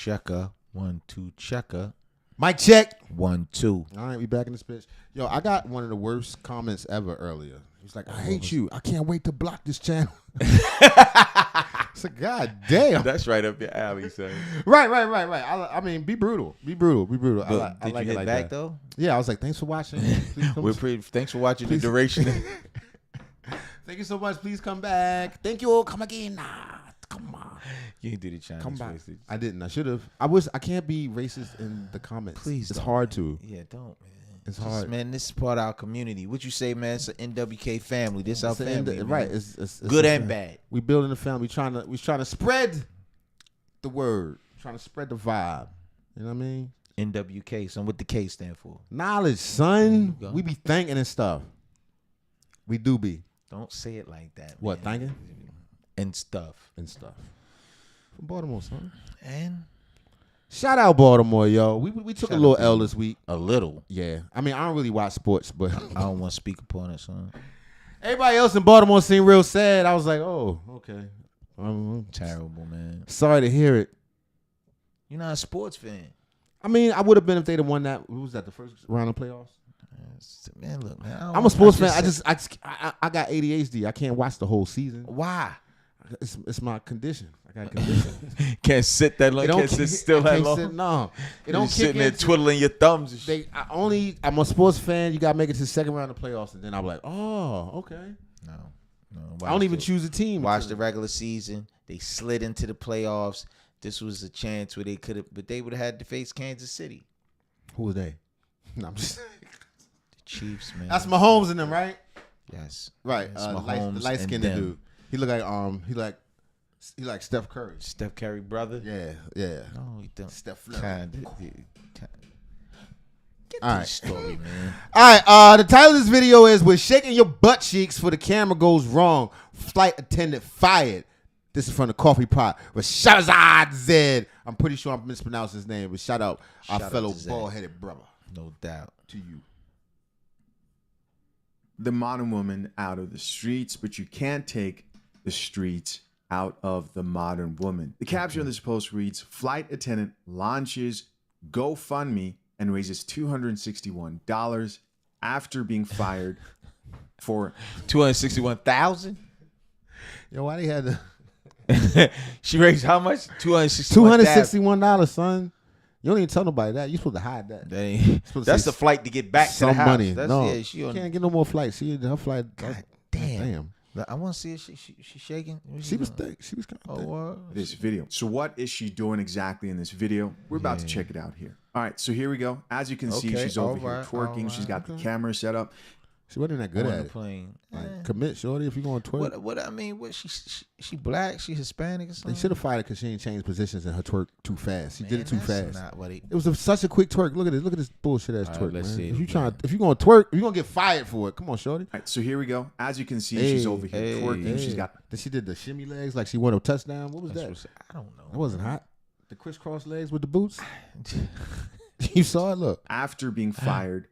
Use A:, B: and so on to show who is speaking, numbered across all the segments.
A: Checker. 1, 2, checker.
B: Mic check.
A: 1, 2.
B: All right, we back in this bitch. Yo, I got one of the worst comments ever earlier. He was like, I hate you. I can't wait to block this channel. It's like, God damn.
A: That's right up your alley, son.
B: Right. I mean, be brutal. Be brutal.
A: But
B: I like
A: you
B: it
A: hit
B: like
A: back,
B: that.
A: though?
B: Yeah, I was like, thanks for watching.
A: Thanks for watching
B: Please.
A: the duration.
B: Thank you so much. Please come back. Thank you. Come again. Nah, come on.
A: You didn't do the Chinese
B: Come back.
A: message.
B: I didn't. I should have. I can't be racist in the comments.
A: Please
B: It's
A: don't,
B: hard
A: man.
B: to.
A: Yeah, don't, man.
B: It's hard.
A: Man, this is part of our community. What you say, man? It's an NWK family. This our family. Man.
B: Right. It's
A: good and
B: family.
A: bad.
B: We building a family. We trying to spread the word. Trying to spread the vibe. You know what I mean?
A: NWK, son. What the K stand for?
B: Knowledge, son. We be thinking and stuff. We do be.
A: Don't say it like that.
B: What,
A: man.
B: thinking?
A: And stuff.
B: From Baltimore, son.
A: And
B: shout out Baltimore, yo. We took a little L this week.
A: A little.
B: Yeah. I mean, I don't really watch sports, but
A: I don't want to speak upon it, son.
B: everybody else in Baltimore seemed real sad. I was like, oh, okay.
A: Terrible, man.
B: Sorry to hear it.
A: You're not a sports fan.
B: I mean, I would have been if they'd have won that. Who was that? The first round of playoffs?
A: Man, look, man.
B: I'm a sports fan. I got ADHD. I can't watch the whole season.
A: Why?
B: It's my condition. I got a condition.
A: Can't sit that long. Can't sit still that long.
B: No, it don't
A: You're
B: kick
A: sitting there
B: in.
A: twiddling your thumbs and shit.
B: I'm a sports fan. You got to make it to the second round of playoffs, and then I'm like, oh, okay.
A: No.
B: I don't even choose a team.
A: Watch the regular season. They slid into the playoffs. This was a chance where they could have, but they would have had to face Kansas City.
B: Who are they? No, I'm just.
A: The Chiefs, man.
B: That's Mahomes in them, right?
A: Yes.
B: Right.
A: It's
B: The
A: Mahomes
B: light skinned
A: and them.
B: dude. He look like he like Steph Curry.
A: Steph Curry brother.
B: Yeah.
A: No, he don't.
B: Steph
A: Kind of. Get
B: All
A: this
B: right.
A: story, man.
B: All right. The title of this video is "When shaking your butt cheeks for the camera goes wrong, flight attendant fired." This is from the Coffee Pot with Shahzad Zed. I'm pretty sure I'm mispronouncing his name, but shout out our fellow bald-headed brother.
A: No doubt.
B: To you.
C: The modern woman out of the streets, but you can't take the streets out of the modern woman. The caption of this post reads, flight attendant launches GoFundMe and raises $261 after being fired for
A: $261,000.
B: Yo, why they had to...
A: She raised how much? $261,000.
B: son. You don't even tell nobody that. You supposed to hide that.
A: That's the flight to get back to the house.
B: Money.
A: That's,
B: no,
A: yeah,
B: she can't get no more flights. Her flight.
A: God damn. I want to see her. She shaking.
B: She was thick. She was kind of thick.
C: This video. So what is she doing exactly in this video? We're about to check it out here. All right, so here we go. As you can see, she's over here twerking. She's got the camera set up.
B: She wasn't that good at it.
A: Plane.
B: Like, commit, shorty, if you're going to twerk.
A: What I mean, what she black? She Hispanic or something?
B: They should have fired her because she ain't changed positions in her twerk too fast. She did it too fast.
A: Not what
B: it was such a quick twerk. Look at this bullshit ass twerk,
A: let's
B: man.
A: see
B: If
A: it,
B: you're going to twerk, you're going to get fired for it. Come on, shorty.
C: All right, so here we go. As you can see, she's over here twerking. She's got.
B: She did the shimmy legs like she won a touchdown. What was that?
A: I don't know.
B: That wasn't hot. The crisscross legs with the boots. You saw it. Look.
C: After being fired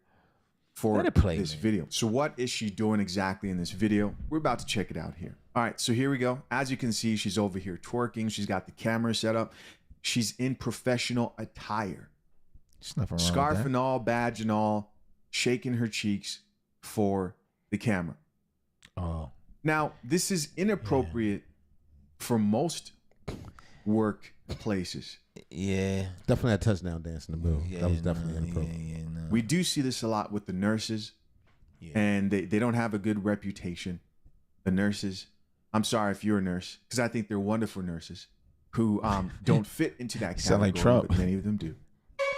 C: for this video. So what is she doing exactly in this video? We're about to check it out here. All right, so here we go. As you can see, she's over here twerking. She's got the camera set up. She's in professional attire. Scarf and all, badge and all, shaking her cheeks for the camera.
B: Oh.
C: Now, this is inappropriate for most workplaces.
A: Yeah.
B: Definitely a touchdown dance in the middle.
A: Yeah,
B: that was definitely inappropriate.
C: We do see this a lot with the nurses, and they don't have a good reputation. The nurses, I'm sorry if you're a nurse, because I think they're wonderful nurses who don't fit into that category, but many of them do.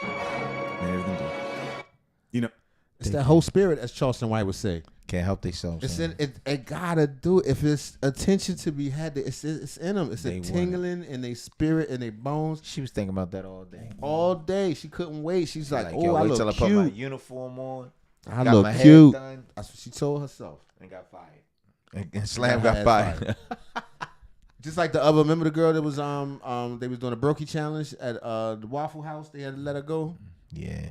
C: Many of them do. You know,
B: it's that whole spirit, as Charleston White would say.
A: Can't help themselves.
B: It gotta do. If it's attention to be had, it's in them. It's a tingling in their spirit and their bones.
A: She was thinking about that all day.
B: All day, she couldn't wait. She's like, "Oh, I
A: wait
B: look
A: till
B: cute.
A: I put my uniform on.
B: I look cute." That's what she told herself.
A: And got fired. And Slam got fired.
B: Just like the other, remember the girl that was they was doing a brokey challenge at the Waffle House. They had to let her go. Yeah.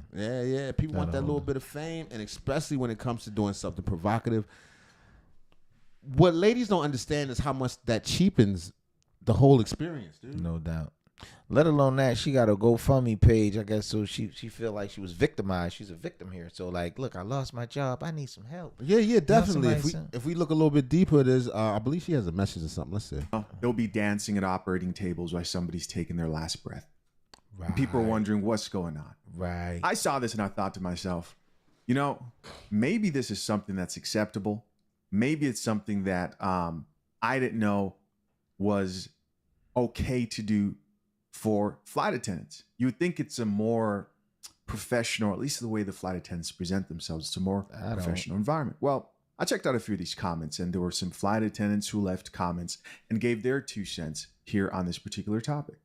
B: People want that little bit of fame, and especially when it comes to doing something provocative. What ladies don't understand is how much that cheapens the whole experience, dude.
A: No doubt. Let alone that, she got a GoFundMe page, I guess, so she feel like she was victimized. She's a victim here. So like, look, I lost my job. I need some help.
B: Yeah, definitely.
A: somebody
B: If we look a little bit deeper, there's I believe she has a message or something. Let's see.
C: They'll be dancing at operating tables while somebody's taking their last breath.
A: Right.
C: And people are wondering what's going on.
A: Right.
C: I saw this and I thought to myself, you know, maybe this is something that's acceptable. Maybe it's something that I didn't know was okay to do for flight attendants. You would think it's a more professional, at least the way the flight attendants present themselves, it's a more professional environment. Well, I checked out a few of these comments, and there were some flight attendants who left comments and gave their 2 cents here on this particular topic.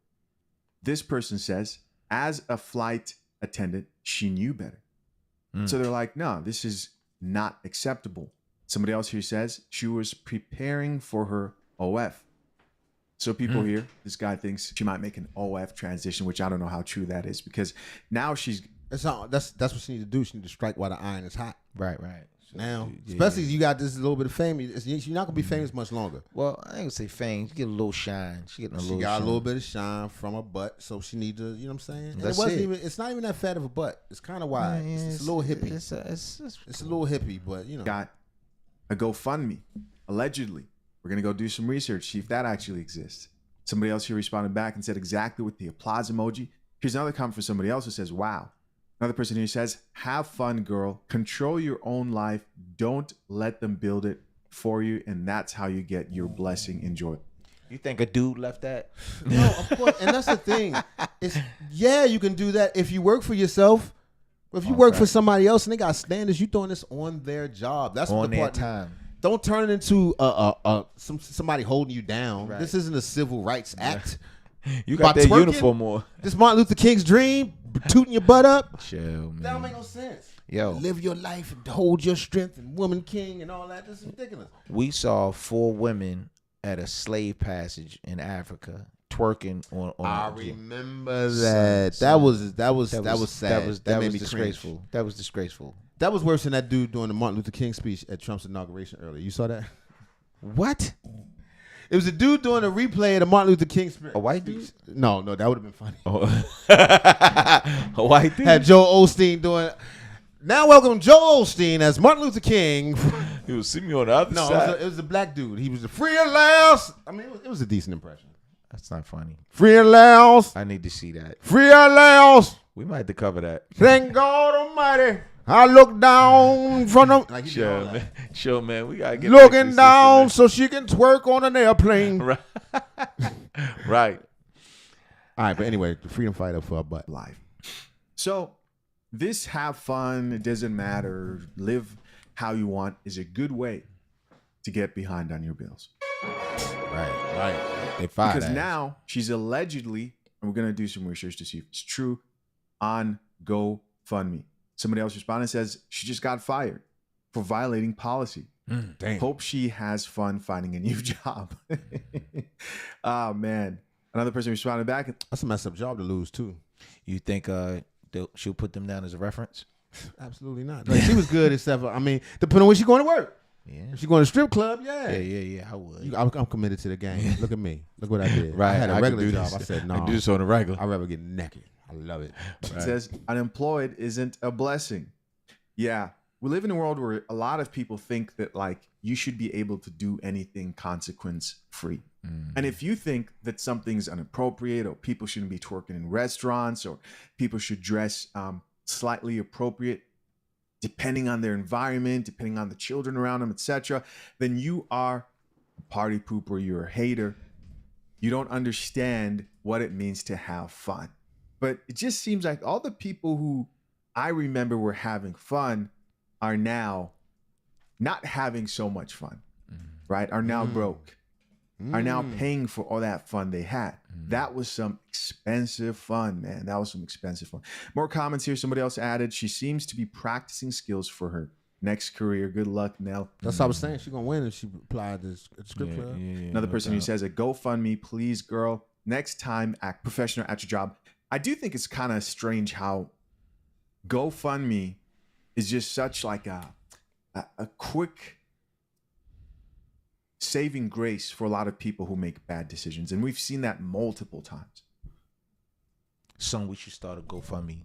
C: This person says, as a flight attendant, she knew better. So they're like, no, this is not acceptable. Somebody else here says she was preparing for her OF. So people here, this guy thinks she might make an OF transition, which I don't know how true that is, because now she's...
B: That's what she need to do. She need to strike while the iron is hot.
A: Right. So,
B: now, especially you got this little bit of fame. You're not gonna be famous much longer.
A: Well, I ain't gonna say fame. She get a little shine. She got
B: a little bit of shine from her butt, so she need to. You know what I'm saying?
A: That's
B: It's not even that fat of a butt. It's kind of wide. It's a little hippie. It's a little hippie, but you know.
C: Got a GoFundMe. Allegedly, we're gonna go do some research, see if that actually exists. Somebody else here responded back and said exactly with the applause emoji. Here's another comment from somebody else who says, "Wow." Another person here says, "Have fun, girl. Control your own life. Don't let them build it for you. And that's how you get your blessing. Enjoy."
A: You think a dude left that?
B: No, of course. And that's the thing. You can do that if you work for yourself. But if you work for somebody else and they got standards, you doing this on their job. That's
A: on
B: the part.
A: their time.
B: Don't turn it into somebody holding you down.
A: Right.
B: This isn't a civil rights act.
A: You got that uniform on.
B: This Martin Luther King's dream, tooting your butt up.
A: Chill, man.
B: That don't make no sense.
A: Yo.
B: Live your life and hold your strength and woman king and all that. This is ridiculous.
A: We saw 4 women at a slave passage in Africa twerking on
B: I remember that. That was sad.
A: That
B: made
A: was
B: me
A: disgraceful.
B: cringe.
A: That was disgraceful.
B: That was worse than that dude doing the Martin Luther King speech at Trump's inauguration earlier. You saw that?
A: What?
B: It was a dude doing a replay of the Martin Luther King speech.
A: A white dude?
B: No, that would have been funny.
A: Oh. A white dude?
B: Had Joel Osteen doing. Now welcome Joel Osteen as Martin Luther King.
A: You will see me on the other
B: No,
A: side.
B: it was a black dude. He was the free at last. I mean, it was a decent impression.
A: That's not funny.
B: Free at last.
A: I need to see that.
B: Free at last.
A: We might have to cover that.
B: Thank God Almighty. I look down from the like
A: Sure, man. We gotta get
B: looking down so she can twerk on an airplane.
A: Right. Right.
B: All right, but anyway, the freedom fighter for our butt.
C: Live. So this have fun, it doesn't matter, live how you want is a good way to get behind on your bills.
B: Right. They fired
C: Because now she's allegedly, and we're going to do some research to see if it's true, on GoFundMe. Somebody else responded and says she just got fired for violating policy.
B: Damn.
C: Hope she has fun finding a new job. Oh, man. Another person responded back.
B: That's a messed up job to lose, too.
A: You think she'll put them down as a reference?
B: Absolutely not. Like, she was good, except for, I mean, depending on where she's going to work.
A: Yeah.
B: If she's going to a strip club,
A: Yeah. I would.
B: I'm committed to the game. Look at me. Look what I did.
A: Right.
B: I had a regular job.
A: This.
B: I said, no.
A: I do this on a regular.
B: I'd rather get naked. I love it.
C: It says unemployed isn't a blessing. Yeah. We live in a world where a lot of people think that like you should be able to do anything consequence free. And if you think that something's inappropriate or people shouldn't be twerking in restaurants or people should dress slightly appropriate, depending on their environment, depending on the children around them, etc., then you are a party pooper, you're a hater. You don't understand what it means to have fun. But it just seems like all the people who I remember were having fun are now not having so much fun, right? Are now broke, are now paying for all that fun they had. That was some expensive fun, man. That was some expensive fun. More comments here. Somebody else added, she seems to be practicing skills for her next career. Good luck, Nell.
B: That's what I was saying. She's going to win if she applied this at the strip club.
C: Another person who says, a GoFundMe, please, girl. Next time, act professional at your job. I do think it's kind of strange how GoFundMe is just such like a quick saving grace for a lot of people who make bad decisions. And we've seen that multiple times.
A: Son, we should start a GoFundMe.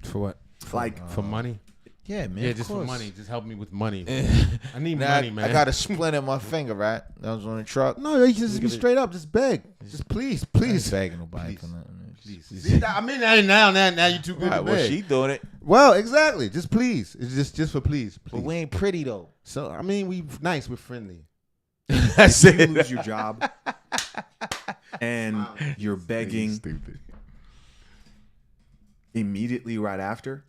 B: For what?
C: Like
B: For money?
A: Yeah, man.
B: Yeah,
A: of
B: just
A: course.
B: for money. Just help me with money. I need
A: Now,
B: money, man.
A: I got a splint in my finger, right? I was on the truck.
B: No, you just be straight up. Just beg. Just please.
A: I ain't begging nobody for nothing.
B: Please. See, I mean, now you too good to
A: Well,
B: beg.
A: she doing it.
B: Well, exactly. Just please. It's just for please.
A: But we ain't pretty, though.
B: So, I mean, we nice. We're friendly.
A: That's
C: if you
A: it.
C: lose your job and you're begging immediately right after,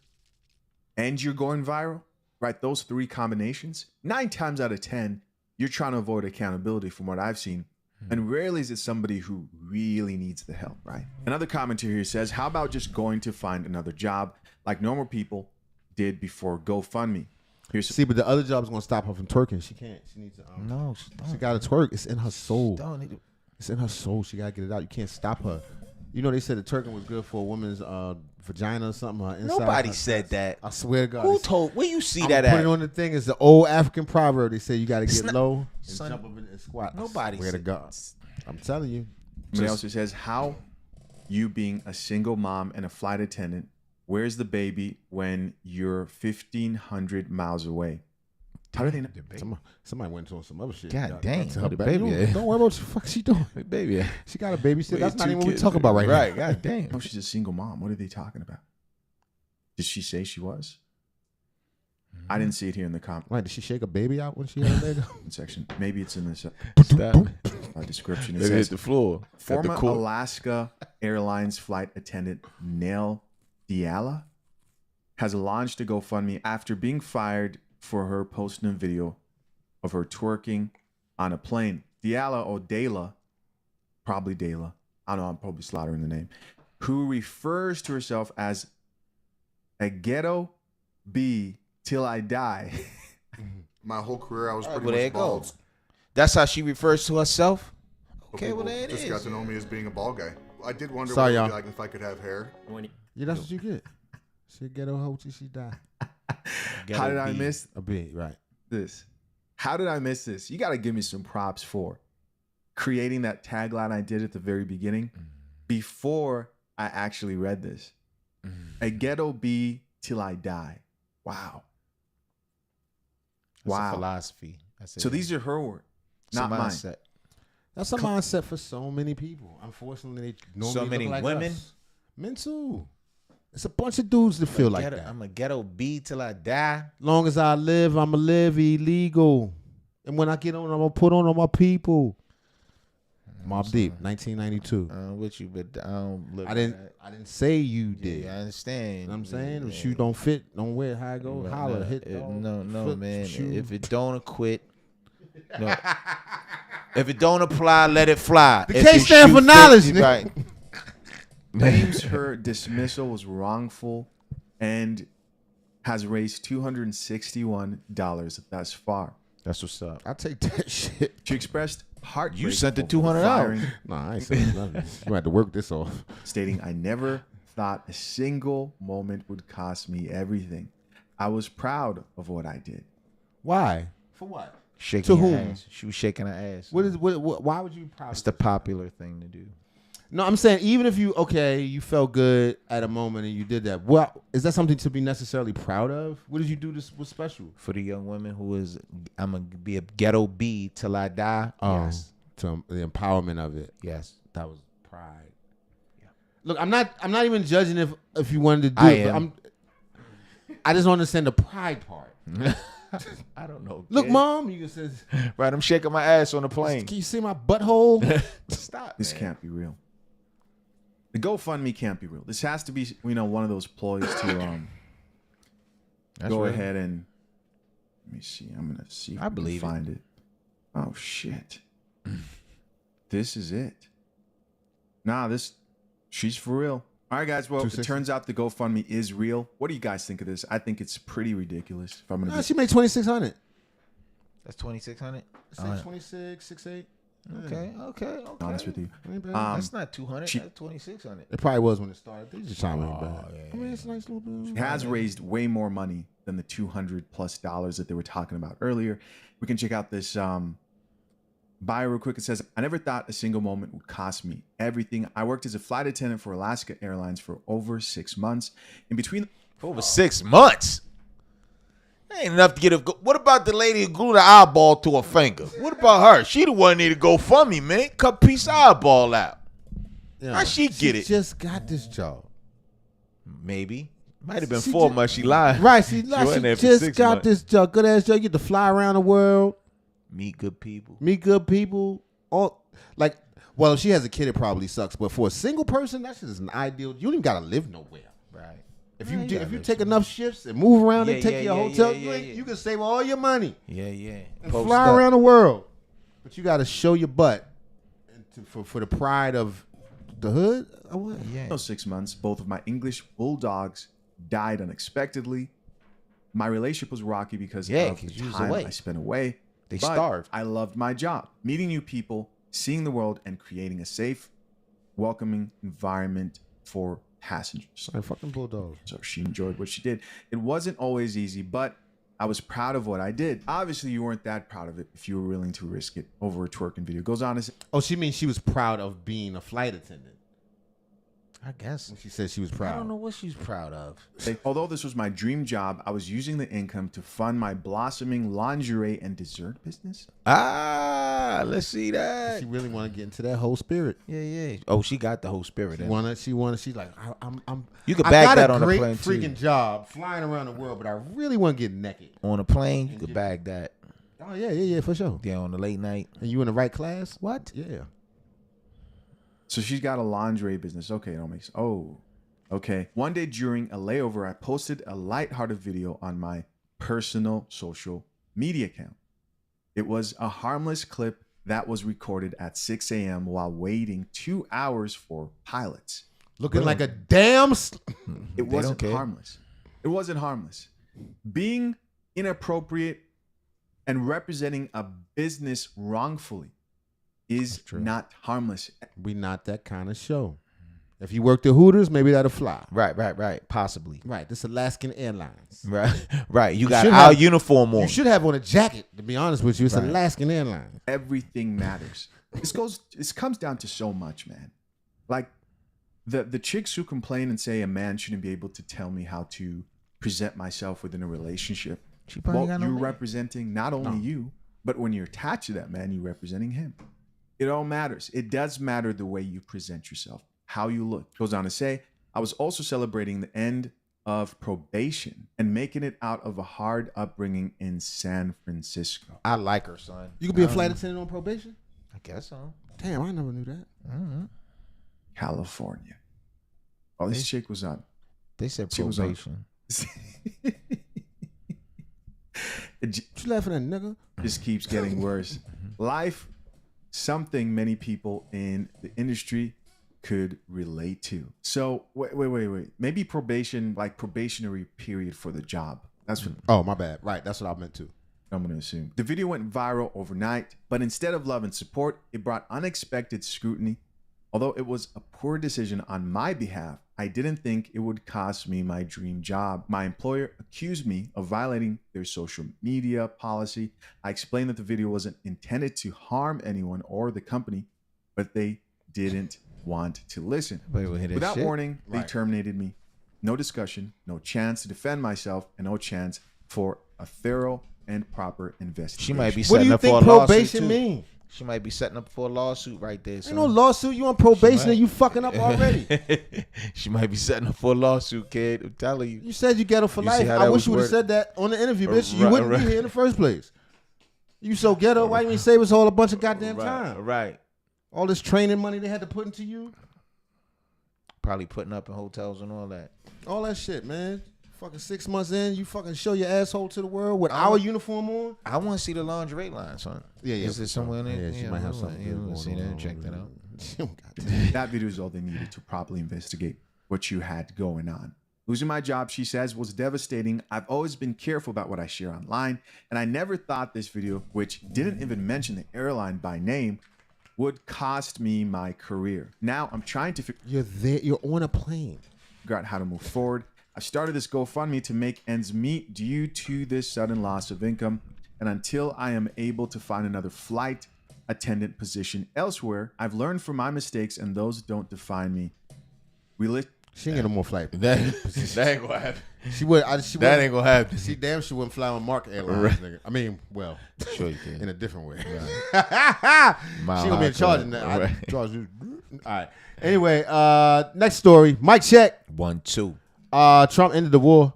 C: and you're going viral, right? Those three combinations, 9 times out of 10, you're trying to avoid accountability from what I've seen. And rarely is it somebody who really needs the help, right? Another commenter here says, how about just going to find another job like normal people did before GoFundMe?
B: See, but the other job's going to stop her from twerking. She can't. She needs to.
A: No, she don't.
B: She got to twerk. It's in her soul.
A: Don't need to.
B: It's in her soul. She got to get it out. You can't stop her. You know, they said that twerking was good for a woman's vagina or something. Her inside.
A: Nobody said that.
B: I swear to God.
A: Who told? Where you see
B: I'm
A: that
B: putting
A: at?
B: it on the thing. It's the old African proverb. They say you got to get
A: not-
B: low and
A: son,
B: jump up and squat.
A: Nobody
B: I swear to
A: said
B: God. I'm telling you.
C: Somebody else says, how you being a single mom and a flight attendant, where's the baby when you're 1,500 miles away? How do they know?
B: Somebody went on some other shit.
A: God dang,
B: Her
A: where the
B: baby.
A: baby at?
B: Don't worry about what the fuck she doing.
A: Baby.
B: She got a babysit.
A: Wait,
B: That's not
A: 2
B: even what we
A: kids,
B: talk about right now.
A: Right. God damn.
C: Oh, she's a single mom. What are they talking about? Did she say she was? I didn't see it here in the comment
B: Right, did she shake a baby out when she had a baby?
C: section. Maybe it's in this
A: Stop.
C: description. It
A: Maybe
C: says,
A: hit the floor. Got the
C: former
A: cool-
C: Alaska Airlines flight attendant Nell Diala has launched a GoFundMe after being fired for her posting a video of her twerking on a plane. Diala or Dela, probably Dela, I don't know, I'm probably slaughtering the name, who refers to herself as a ghetto bee till I die.
D: My whole career, I was pretty
A: well, there
D: much
A: it
D: bald.
A: goes. That's how she refers to herself?
D: But
A: Okay, well,
D: people
A: there it
D: just
A: is.
D: got to know me as being a bald guy. I did wonder
B: Sorry,
D: what it would be
B: y'all.
D: like if I could have hair.
B: Yeah, that's what you get. She get her hoe till she die.
C: How did I miss
B: A bee, right.
C: this? How did I miss this? You got to give me some props for creating that tagline I did at the very beginning before I actually read this. A ghetto bee till I die. Wow.
A: That's
C: Wow.
A: a philosophy. That's
C: So these are her words, not mine.
A: mindset.
B: That's a mindset for so many people. Unfortunately, they normally
A: So
B: look
A: many
B: like
A: women?
B: us. Men too. It's a bunch of dudes that feel like
A: Ghetto-
B: that.
A: I'm a ghetto bee till I die.
B: Long as I live, I'ma live illegal. And when I get on, I'm gonna put on all my people. Mobb Deep, 1992.
A: I'm with you, but I don't look.
B: I didn't say you did.
A: Yeah, I understand.
B: You know what I'm saying?
A: Yeah.
B: If shoe don't fit, don't wear it. How it go?
A: But
B: Holler,
A: no,
B: hit.
A: it-
B: dog,
A: no,
B: foot,
A: man.
B: shoe.
A: If it don't acquit, no. If it don't apply, let it fly.
B: The
A: If
B: K
A: it
B: stand
A: shoe
B: for knowledge,
A: fit-
B: nigga.
A: right?
C: Claims her dismissal was wrongful and has raised $261 thus far.
A: That's what's up.
B: I take that shit.
C: She expressed heartbreak.
A: You sent the
C: over
A: $200
C: firing,
B: Nah, I ain't saying nothing. You gonna have to work this off.
C: stating, I never thought a single moment would cost me everything. I was proud of what I did.
B: Why? For what?
A: Shaking
B: To
A: her
B: whom?
A: ass. She was shaking her ass.
B: What is what? Why would you proud?
A: It's the popular thing to do.
B: No, I'm saying even if you you felt good at a moment and you did that. What is that something to be necessarily proud of? What did you do this was special?
A: For the young women who is, I'm gonna be a ghetto bee till I die. Yes,
B: To the empowerment of it.
A: yes.
B: That was pride. Yeah. Look, I'm not even judging if you wanted to do
A: I
B: it.
A: am.
B: But I just don't understand the pride part.
A: I don't know.
B: Look,
A: kid.
B: Mom, you can say,
A: Right, I'm shaking my ass on the plane.
B: can you see my butthole?
A: Stop.
C: This can't be real. The GoFundMe can't be real. This has to be, one of those ploys to
A: That's
C: go
A: real.
C: ahead and let me see. I'm gonna see if
A: I
C: I can
A: believe it.
C: find it. Oh shit. This is it. Nah, she's for real. All right, guys. Well, it
B: 260.
C: turns out the GoFundMe is real. What do you guys think of this? I think it's pretty ridiculous. If I'm gonna
B: Nah,
C: be
B: she made 2,600.
A: That's 2,600.
B: Say 26, 68.
A: Okay.
C: honest with you,
B: Ain't bad.
A: That's not 200.
C: she-
A: That's 2,600.
B: It probably was when it started. They just trying to make bad.
A: yeah,
B: I mean, it's a nice little bit.
C: it has raised way more money than the $200+ that they were talking about earlier. We can check out this Bio real quick. It says, I never thought a single moment would cost me everything. I worked as a flight attendant for Alaska Airlines for over 6 months. In between...
A: For over 6 months? That ain't enough to get a... What about the lady who glued the eyeball to her finger? What about her? She the one need to go for me, man. Cut a piece of eyeball out.
B: Yeah,
A: How she get it?
B: She just got this job.
A: Maybe. Might have been 4 months. She lied.
B: Right, she
A: wasn't there for
B: just
A: 6
B: got
A: months.
B: this job. Good ass job. You get to fly around the world,
A: Meet good people.
B: meet good people. All like, well, if she has a kid, it probably sucks. But for a single person, that shit is an ideal. You don't even gotta live nowhere.
A: Right.
B: If
A: Yeah,
B: you
A: you
B: do,
A: gotta
B: if you
A: live
B: take enough shifts and move around and
A: Yeah,
B: take
A: yeah,
B: your
A: yeah,
B: hotel,
A: yeah, yeah.
B: you can save all your money
A: Yeah, yeah.
B: and
A: Post
B: fly
A: up.
B: around the world. But you got to show your butt for the pride of the hood. Or what?
A: Yeah.
C: those 6 months, both of my English bulldogs died unexpectedly. My relationship was rocky because
A: Yeah,
C: of the
A: 'cause you was
C: time
A: away.
C: I spent away.
A: They
C: But
A: starved.
C: I loved my job, meeting new people, seeing the world, and creating a safe, welcoming environment for passengers.
B: Like fucking bulldogs.
C: So she enjoyed what she did. It wasn't always easy, but I was proud of what I did. Obviously, you weren't that proud of it if you were willing to risk it over a twerking video. Goes on to say,
B: Oh, she means she was proud of being a flight attendant.
A: I guess.
B: She said she was
A: I
B: proud.
A: don't know what she's proud of.
C: although this was my dream job, I was using the income to fund my blossoming lingerie and dessert business.
A: Ah, let's see that.
B: She really want to get into that whole spirit.
A: Yeah, yeah. Oh, she got the whole spirit. in her.
B: She's like, I'm.
A: You could
B: I
A: bag
B: got
A: that
B: a
A: on the
B: great
A: plane, too.
B: freaking job flying around the world, but I really want to get naked.
A: On a plane, you could bag that.
B: Oh yeah, for sure.
A: Yeah, on the late night.
B: And you in the right class?
A: What?
B: Yeah.
C: So she's got a lingerie business. Okay, it all makes. Oh, okay. One day during a layover, I posted a lighthearted video on my personal social media account. It was a harmless clip that was recorded at 6 a.m. while waiting 2 hours for pilots.
B: Looking like a damn.
C: It wasn't
A: don't care.
C: harmless. It wasn't harmless. Being inappropriate and representing a business wrongfully is not harmless.
B: We not that kind of show. If you worked at Hooters, maybe that'll fly.
A: Right. Possibly.
B: Right. This Alaskan Airlines.
A: Right. You got
B: should
A: our
B: have-
A: uniform on.
B: You should have on a jacket. To be honest with you, it's
A: Right.
B: Alaskan Airlines.
C: Everything matters. This comes down to so much, man. Like the chicks who complain and say a man shouldn't be able to tell me how to present myself within a relationship.
A: She probably
C: Well,
A: got no
C: you're
A: man.
C: representing not only you, but when you're attached to that man, you're representing him. It all matters. It does matter the way you present yourself, how you look. Goes on to say, I was also celebrating the end of probation and making it out of a hard upbringing in San Francisco.
A: I like her, son.
B: You could be a flight attendant on probation?
A: I guess so.
B: Damn, I never knew that.
C: California. Oh, this chick was on.
A: They said
C: She was on.
A: probation.
B: What you laughing at, nigga?
C: Just keeps getting worse. Life, something many people in the industry could relate to. So wait. Maybe probation, like probationary period for the job. That's what
B: Oh, my bad. Right, that's what I meant to.
C: I'm going to assume. The video went viral overnight, but instead of love and support, it brought unexpected scrutiny. Although it was a poor decision on my behalf, I didn't think it would cost me my dream job. My employer accused me of violating their social media policy. I explained that the video wasn't intended to harm anyone or the company, but they didn't want to listen. Without warning, they terminated me. No discussion, no chance to defend myself, and no chance for a thorough and proper investigation.
A: She might be
B: What do
A: setting
B: you
A: up for
B: think
A: a lawsuit
B: probation
A: too.
B: mean?
A: She might be setting up for a lawsuit right there.
B: Ain't no lawsuit. You on probation and you fucking up already.
A: She might be setting up for a lawsuit, kid. I'm telling you.
B: You said you ghetto for
A: You see
B: life.
A: how
B: I
A: that
B: wish
A: was
B: you would have
A: worded?
B: said that on the interview, bitch. You
A: Right,
B: wouldn't
A: right.
B: be here in the first place. You so ghetto. Why you ain't save us all a bunch of goddamn time?
A: Right.
B: All this training money they had to put into you.
A: Probably putting up in hotels and all that.
B: All that shit, man. Fucking 6 months in, you fucking show your asshole to the world with our uniform on.
A: I want to see the lingerie line, son.
B: Yeah.
A: Is there somewhere in there?
B: Yeah, she might have something.
A: Yeah,
B: good
A: let's see
B: going
A: that.
B: on.
A: Check that out.
B: She don't got that.
C: That video is all they needed to properly investigate what you had going on. Losing my job, she says, was devastating. I've always been careful about what I share online, and I never thought this video, which didn't even mention the airline by name, would cost me my career. Now I'm trying to
B: You're there. You're on a plane.
C: figure out how to move forward. I started this GoFundMe to make ends meet due to this sudden loss of income. And until I am able to find another flight attendant position elsewhere. I've learned from my mistakes, and those don't define me.
B: She ain't get no more flight.
A: That ain't gonna happen.
B: That
A: ain't gonna happen.
B: She wouldn't fly on Mark Airlines, nigga. I mean, well,
A: Sure you can.
B: in a different way.
A: Right.
B: She gonna be in charge of that. Right. All right. Anyway, next story. Mic check.
A: 1-2.
B: Trump ended the war.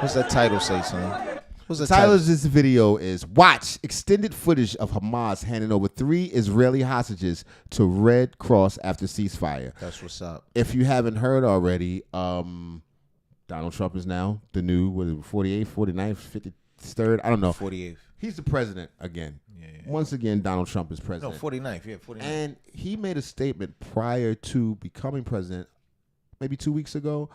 A: What's that title say, son? What's the
B: title of this video is watch extended footage of Hamas handing over 3 Israeli hostages to Red Cross after ceasefire.
A: That's what's up.
B: If you haven't heard already, Donald Trump is now the new 48th, 49th, 53rd. I don't know.
A: 48th.
B: He's the president again.
A: Yeah.
B: Once again, Donald Trump is president.
A: No, 49th. Yeah, 49th.
B: And he made a statement prior to becoming president, maybe 2 weeks ago,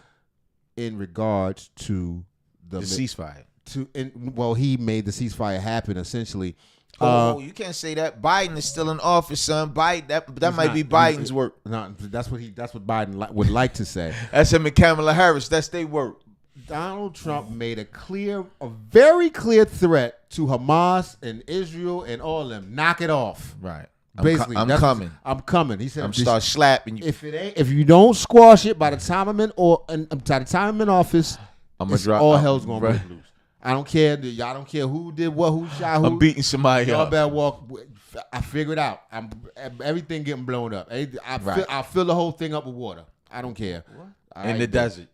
B: in regards to the
A: ceasefire.
B: He made the ceasefire happen essentially.
A: You can't say that. Biden is still in office, son. Biden that might be Biden's work.
B: No, that's what Biden would like to say.
A: That's him and Kamala Harris. That's their work.
B: Donald Trump made a very clear threat to Hamas and Israel and all of them. Knock it off.
A: Right.
B: Basically,
A: I'm coming.
B: I'm coming. He said,
A: I'm start slapping you.
B: If you don't squash it by the time I'm in office,
A: I'm gonna drop.
B: All hell's gonna break loose. I don't care. Y'all don't care who did what, who shot who.
A: I'm beating somebody
B: Y'all
A: up.
B: better walk. I figured out. Everything getting blown up. I fill the whole thing up with water. I don't care.
A: In the desert.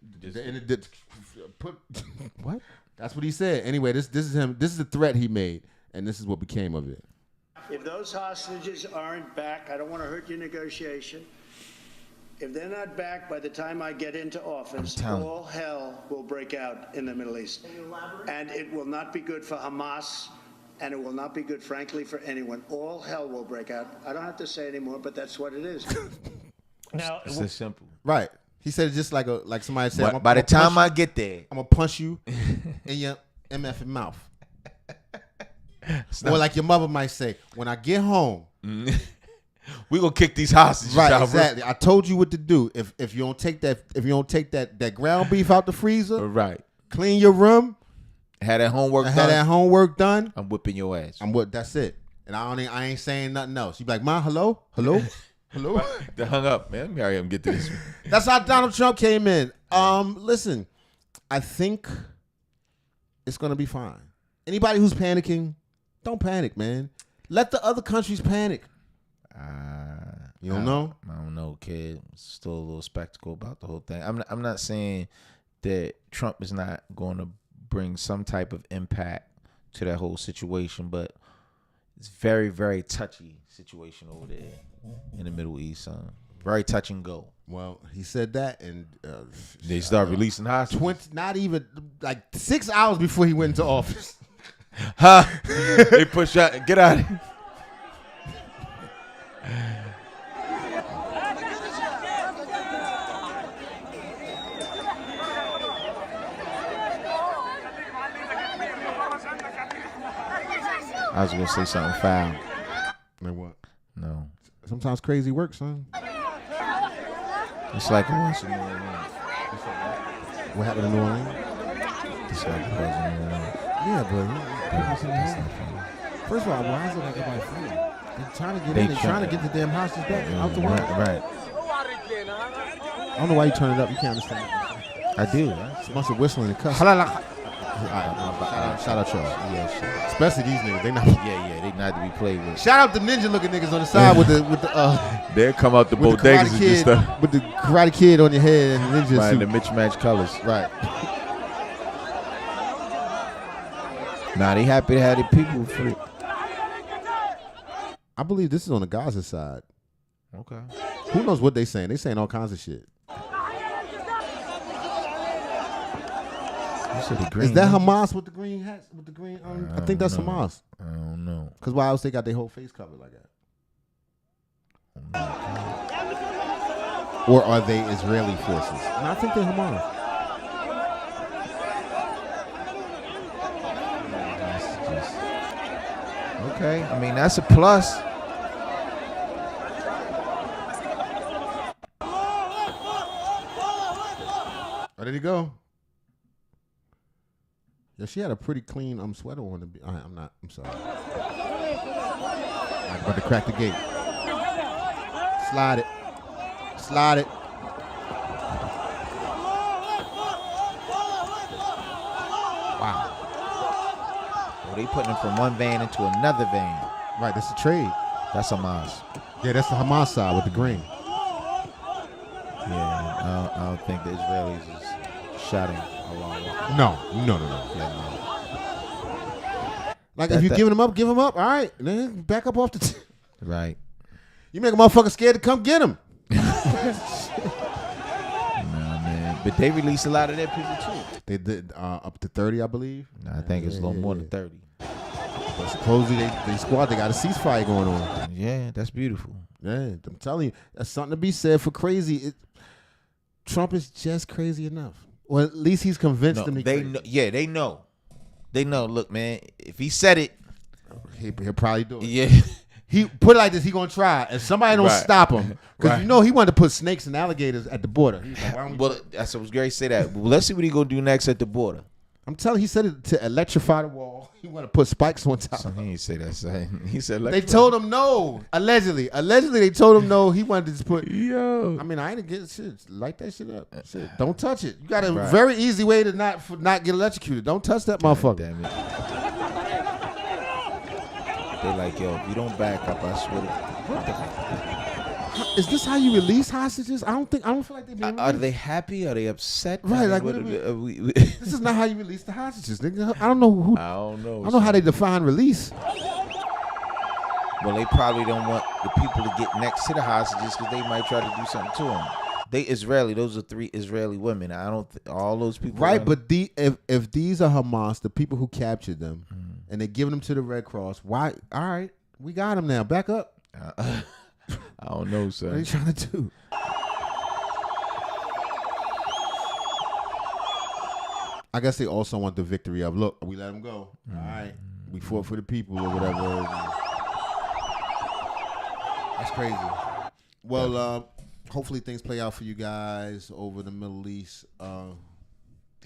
B: What? That's what he said. Anyway, this is him. This is the threat he made, and this is what became of it.
E: If those hostages aren't back, I don't want to hurt your negotiation. If they're not back by the time I get into office, all hell will break out in the Middle East. And it will not be good for Hamas, and it will not be good, frankly, for anyone. All hell will break out. I don't have to say anymore, but that's what it is.
A: Now, it's this simple.
B: Right. He said it just like somebody said.
A: By the time I get there,
B: I'm going to punch you in your MF mouth. Or like your mother might say, when I get home,
A: we gonna kick these hostages
B: right,
A: out.
B: Exactly. I told you what to do. If you don't take that ground beef out the freezer,
A: right.
B: Clean your room.
A: Had that homework done. I'm whipping your ass.
B: That's it. And I ain't saying nothing else. You be like, Ma, hello?
A: They hung up, man. Let me hurry up and get to this.
B: That's how Donald Trump came in. Listen, I think it's gonna be fine. Anybody who's panicking, don't panic, man. Let the other countries panic. You don't know?
A: I don't know, kid. It's still a little spectacle about the whole thing. I'm not saying that Trump is not going to bring some type of impact to that whole situation, but it's very, very touchy situation over there in the Middle East. Very touch and go.
B: Well, he said that, and
A: they start releasing hostages.
B: Not even like 6 hours before he went into office.
A: They push out. Get out of here. I was gonna say something foul.
B: Like what?
A: No.
B: Sometimes crazy work, son.
A: It's like it was in New Orleans.
B: What happened in New Orleans?
A: It's like it was in New Orleans.
B: Yeah, but first of all, why is it like everybody free? They're trying to get in. They're trying to get the damn hostage back out the way.
A: Right.
B: I don't know why you turn it up. You can't understand.
A: I do.
B: It's a bunch of whistling and cussing. Shout out y'all.
A: Yeah, shit.
B: Especially these niggas. They not.
A: Yeah, they not to be played with.
B: Shout out the ninja looking niggas on the side with the
A: they come out the bodegas and do stuff
B: with the Karate Kid on your head and ninja
A: right,
B: suit.
A: the mismatched colors.
B: Right.
A: Nah, they happy to have the people free.
B: I believe this is on the Gaza side.
A: Okay.
B: Who knows what they saying? They saying all kinds of shit. Is that Hamas with the green hats? With the green? I think that's Hamas.
A: I don't know.
B: Because why else they got their whole face covered like that? Or are they Israeli forces? No, I think they're Hamas.
A: Okay, I mean that's a plus.
B: Where did he go? Yeah, she had a pretty clean sweater on. I'm sorry. I'm about to crack the gate. Slide it. Wow.
A: Well, they putting him from one van into another van.
B: Right, that's the trade.
A: That's Hamas.
B: Yeah, that's the Hamas side with the green.
A: Yeah, I don't think the Israelis is shouting along.
B: No.
A: Yeah,
B: Like, if you're giving them up, give them up. All right, then back up off the
A: right.
B: You make a motherfucker scared to come get him.
A: Nah, man. But they released a lot of their people, too.
B: They did up to 30, I believe.
A: Nah, I think it's a little more than 30.
B: But supposedly they squad, they got a ceasefire going on.
A: Yeah, that's beautiful.
B: Yeah, I'm telling you, that's something to be said for crazy. Trump is just crazy enough. Or at least he's convinced them.
A: They know. Yeah, they know. They know. Look, man, if he said it,
B: he'll probably do it.
A: Yeah.
B: He put it like this, he gonna try. And somebody don't stop him. Because you know he wanted to put snakes and alligators at the border. He's like, why don't we
A: well, that's what was great to say that. Well, let's see what he gonna do next at the border.
B: I'm telling you, he said it to electrify the wall. He want to put spikes on top.
A: So he didn't say that. He said
B: they told him no. Allegedly, they told him no. He wanted to just put.
A: Yo.
B: I mean, I ain't get shit. Light that shit up. Shit, don't touch it. You got a very easy way to not get electrocuted. Don't touch that motherfucker.
A: Damn it. They like, yo, if you don't back up, I swear to.
B: Is this how you release hostages? I don't feel like they've been.
A: Are they happy? Are they upset?
B: Right, like this is not how you release the hostages. Nigga. I don't know who.
A: I don't know.
B: I don't know how they define release.
A: Well, they probably don't want the people to get next to the hostages because they might try to do something to them. Those are 3 Israeli women. I don't all those people.
B: Right, but if these are Hamas, the people who captured them, and they're giving them to the Red Cross, why? All right, we got them now. Back up.
A: I don't know, sir.
B: What are you trying to do? I guess they also want the victory of, look, we let them go. All right, we fought for the people or whatever. That's crazy. Well, hopefully things play out for you guys over the Middle East.
A: Yeah,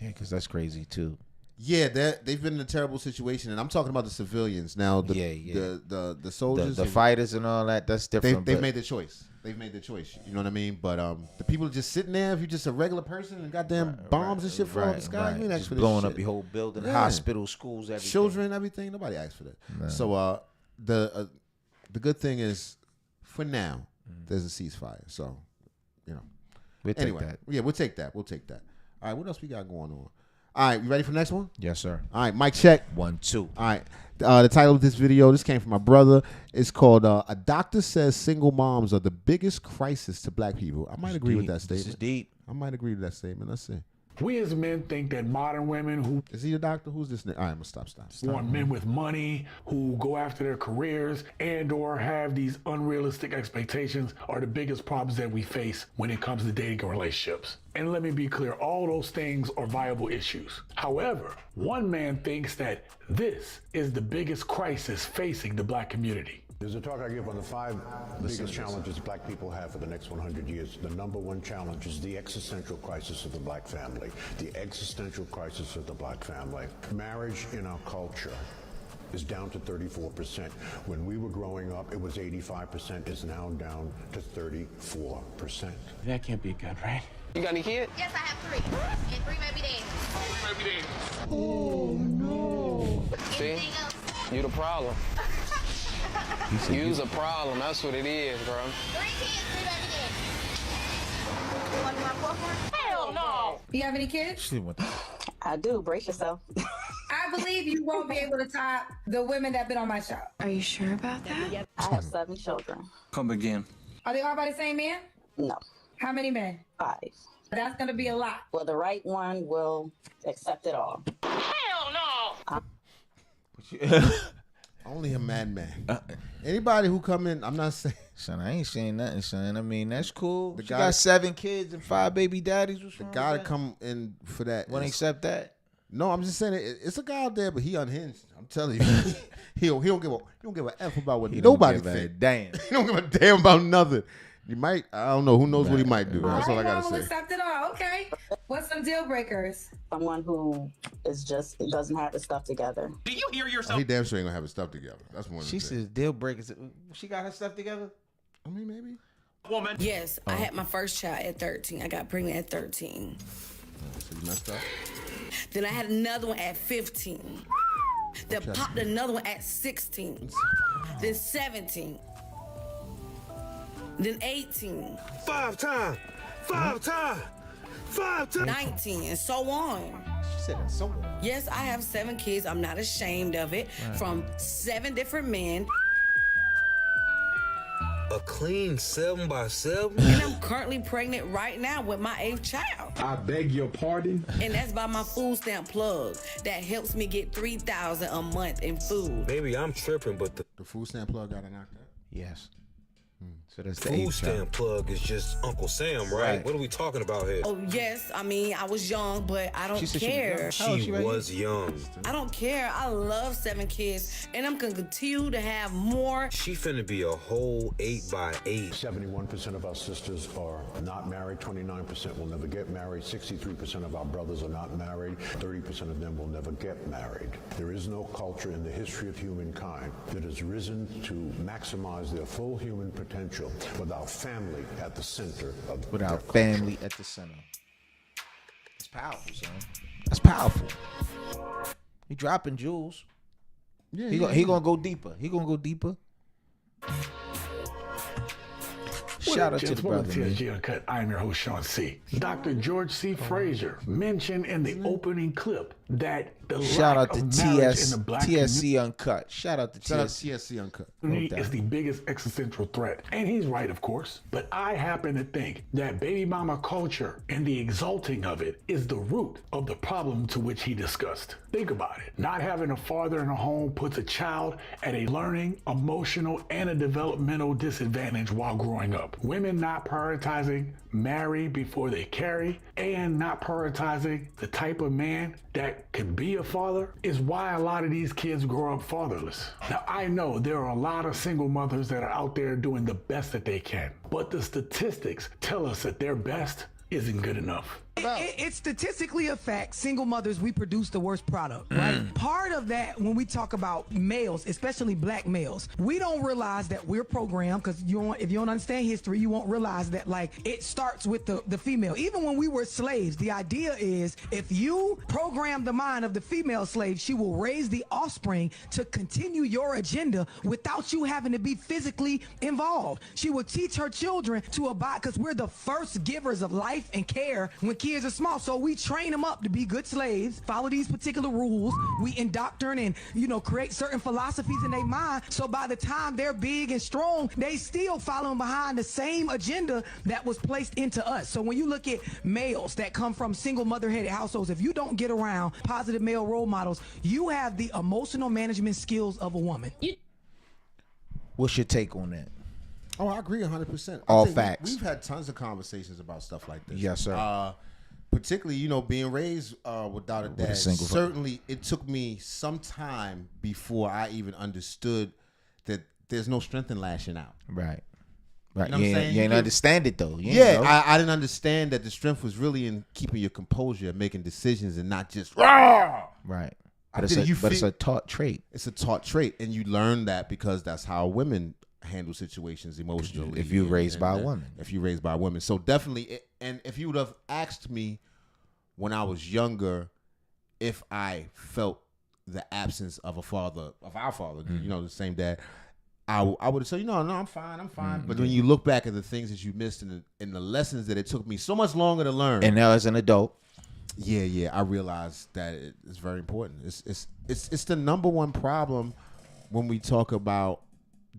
A: because that's crazy too.
B: Yeah, they've been in a terrible situation, and I'm talking about the civilians now. The soldiers,
A: the fighters, and all that. That's different.
B: They've made their choice. They've made their choice. You know what I mean? But the people just sitting there. If you're just a regular person and goddamn bombs and shit fall out the sky, you ain't ask for this
A: blowing
B: shit.
A: up your whole building, hospitals, schools, everything.
B: Children, everything. Nobody asked for that. No. So the good thing is, for now, there's a ceasefire. So, you know.
A: We'll take that.
B: Yeah, we'll take that. All right, what else we got going on? All right, you ready for the next one?
A: Yes, sir.
B: All right, mic check.
A: 1, 2.
B: All right. The title of this video, this came from my brother. It's called A Doctor Says Single Moms Are the Biggest Crisis to Black People. I might agree with that statement.
A: This is deep.
B: I might agree with that statement. Let's see.
F: We as men think that modern women who...
B: Is he a doctor? Who's this nigga? All right, I'm going to stop.
F: Want men with money, who go after their careers and or have these unrealistic expectations are the biggest problems that we face when it comes to dating and relationships. And let me be clear, all those things are viable issues. However, one man thinks that this is the biggest crisis facing the Black community.
G: There's a talk I give on the 5 biggest challenges Black people have for the next 100 years. The number 1 challenge is the existential crisis of the Black family. The existential crisis of the Black family. Marriage in our culture is down to 34%. When we were growing up, it was 85%. It's now down to 34%.
H: That can't be good, right?
I: You got any kids?
J: Yes, I have 3. And 3 baby days.
I: Oh, no. See? You the problem. You's a problem. That's what it is, bro.
J: 3 kids, 3 baby days. You want to do my 4th one?
I: Hell no.
K: You have any kids?
L: I do. Brace yourself.
K: I believe you won't be able to top the women that have been on my show.
L: Are you sure about that? I have 7 children.
H: Come again.
K: Are they all by the same man?
L: No.
K: How many men?
L: 5.
K: That's going to be a lot.
L: Well, the right one will accept it all.
I: Hell no.
B: Only a madman. Anybody who come in, I'm not saying.
A: Son, I ain't saying nothing, son. I mean, that's cool. She got 7 kids and 5 baby daddies. What's wrong
B: the guy
A: with
B: to
A: that?
B: come in for that.
A: Won't accept that?
B: No, I'm just saying it's a guy out there, but he unhinged. I'm telling you, he don't give a F about what nobody thinks.
A: Damn.
B: He don't give a damn about nothing. He might. I don't know. Who knows what he might do? That's all I gotta say.
K: Accept it all. Okay. What's some deal breakers?
L: Someone who is just doesn't have his stuff together.
M: Do you hear yourself?
B: He damn sure ain't gonna have his stuff together. That's one.
A: She says deal breakers. She got her stuff together.
B: I mean, maybe.
M: Woman.
N: Yes, I had my first child at 13. I got pregnant at 13.
B: So you messed up.
N: Then I had another one at 15. Then popped another one at 16. Then 17. Then 18.
O: 5 times. 5 times. 5 times.
N: 19 and so on.
A: She said and so on.
N: Yes, I have 7 kids. I'm not ashamed of it.
A: Right.
N: From 7 different men.
O: A clean 7x7?
N: And I'm currently pregnant right now with my 8th child.
O: I beg your pardon?
N: And that's by my food stamp plug. That helps me get $3,000 a month in food.
O: Maybe I'm tripping, but the
B: food stamp plug got knocked out.
A: Yes. So that's the
O: food
A: 8th
O: stamp
A: child.
O: plug is just Uncle Sam, right?
A: Right.
O: What are we talking about here?
N: Oh, yes. I mean, I was young, but I don't care.
O: She was young.
N: I don't care. I love 7 kids, and I'm going to continue to have more.
O: She finna be a whole 8x8.
G: 71% of our sisters are not married. 29% will never get married. 63% of our brothers are not married. 30% of them will never get married. There is no culture in the history of humankind that has risen to maximize their full human potential without family at the center of
A: Without family at the center. That's powerful, son. That's powerful. He dropping jewels.
B: Yeah,
A: he gonna go deeper. He gonna go deeper. Shout out to the brother, man.
F: TSG Uncut. I'm your host, Sean C. Dr. George C. Frazier mentioned in the opening clip that the
A: Shout
F: lack
A: out to
F: of marriage in the black
A: TSC Uncut. Shout out to
B: TSC Uncut.
F: community is the biggest existential threat. And he's right, of course. But I happen to think that baby mama culture and the exalting of it is the root of the problem to which he discussed. Think about it. Not having a father in a home puts a child at a learning, emotional, and a developmental disadvantage while growing up. Women not prioritizing marry before they carry and not prioritizing the type of man that could be a father is why a lot of these kids grow up fatherless. Now, I know there are a lot of single mothers that are out there doing the best that they can, but the statistics tell us that their best isn't good enough.
P: It's statistically a fact. Single mothers, we produce the worst product, right? Part of that, when we talk about males, especially black males, we don't realize that we're programmed, because if you don't understand history, you won't realize that, like, it starts with the female. Even when we were slaves, the idea is if you program the mind of the female slave, she will raise the offspring to continue your agenda without you having to be physically involved. She will teach her children to abide, because we're the first givers of life and care when kids are small. So we train them up to be good slaves, follow these particular rules. We indoctrinate and, create certain philosophies in their mind. So by the time they're big and strong, they still following behind the same agenda that was placed into us. So when you look at males that come from single mother-headed households, if you don't get around positive male role models, you have the emotional management skills of a woman.
A: What's your take on that?
B: Oh, I agree 100%.
A: All facts.
B: We've had tons of conversations about stuff like this.
A: Yes, sir.
B: Particularly, being raised without a dad. Certainly, it took me some time before I even understood that there's no strength in lashing out.
A: Right.
B: You know what I'm saying?
A: You ain't understand it, though.
B: I didn't understand that the strength was really in keeping your composure and making decisions and not just rah!
A: Right. But it's a taught trait.
B: It's a taught trait, and you learn that because that's how women handle situations emotionally.
A: If you're raised by a woman.
B: If you're raised by a woman. So definitely, and if you would have asked me when I was younger if I felt the absence of our father, the same dad, I would have said, no, I'm fine. But when you look back at the things that you missed and the lessons that it took me so much longer to learn.
A: And now as an adult.
B: Yeah, I realized that it's very important. It's the number one problem when we talk about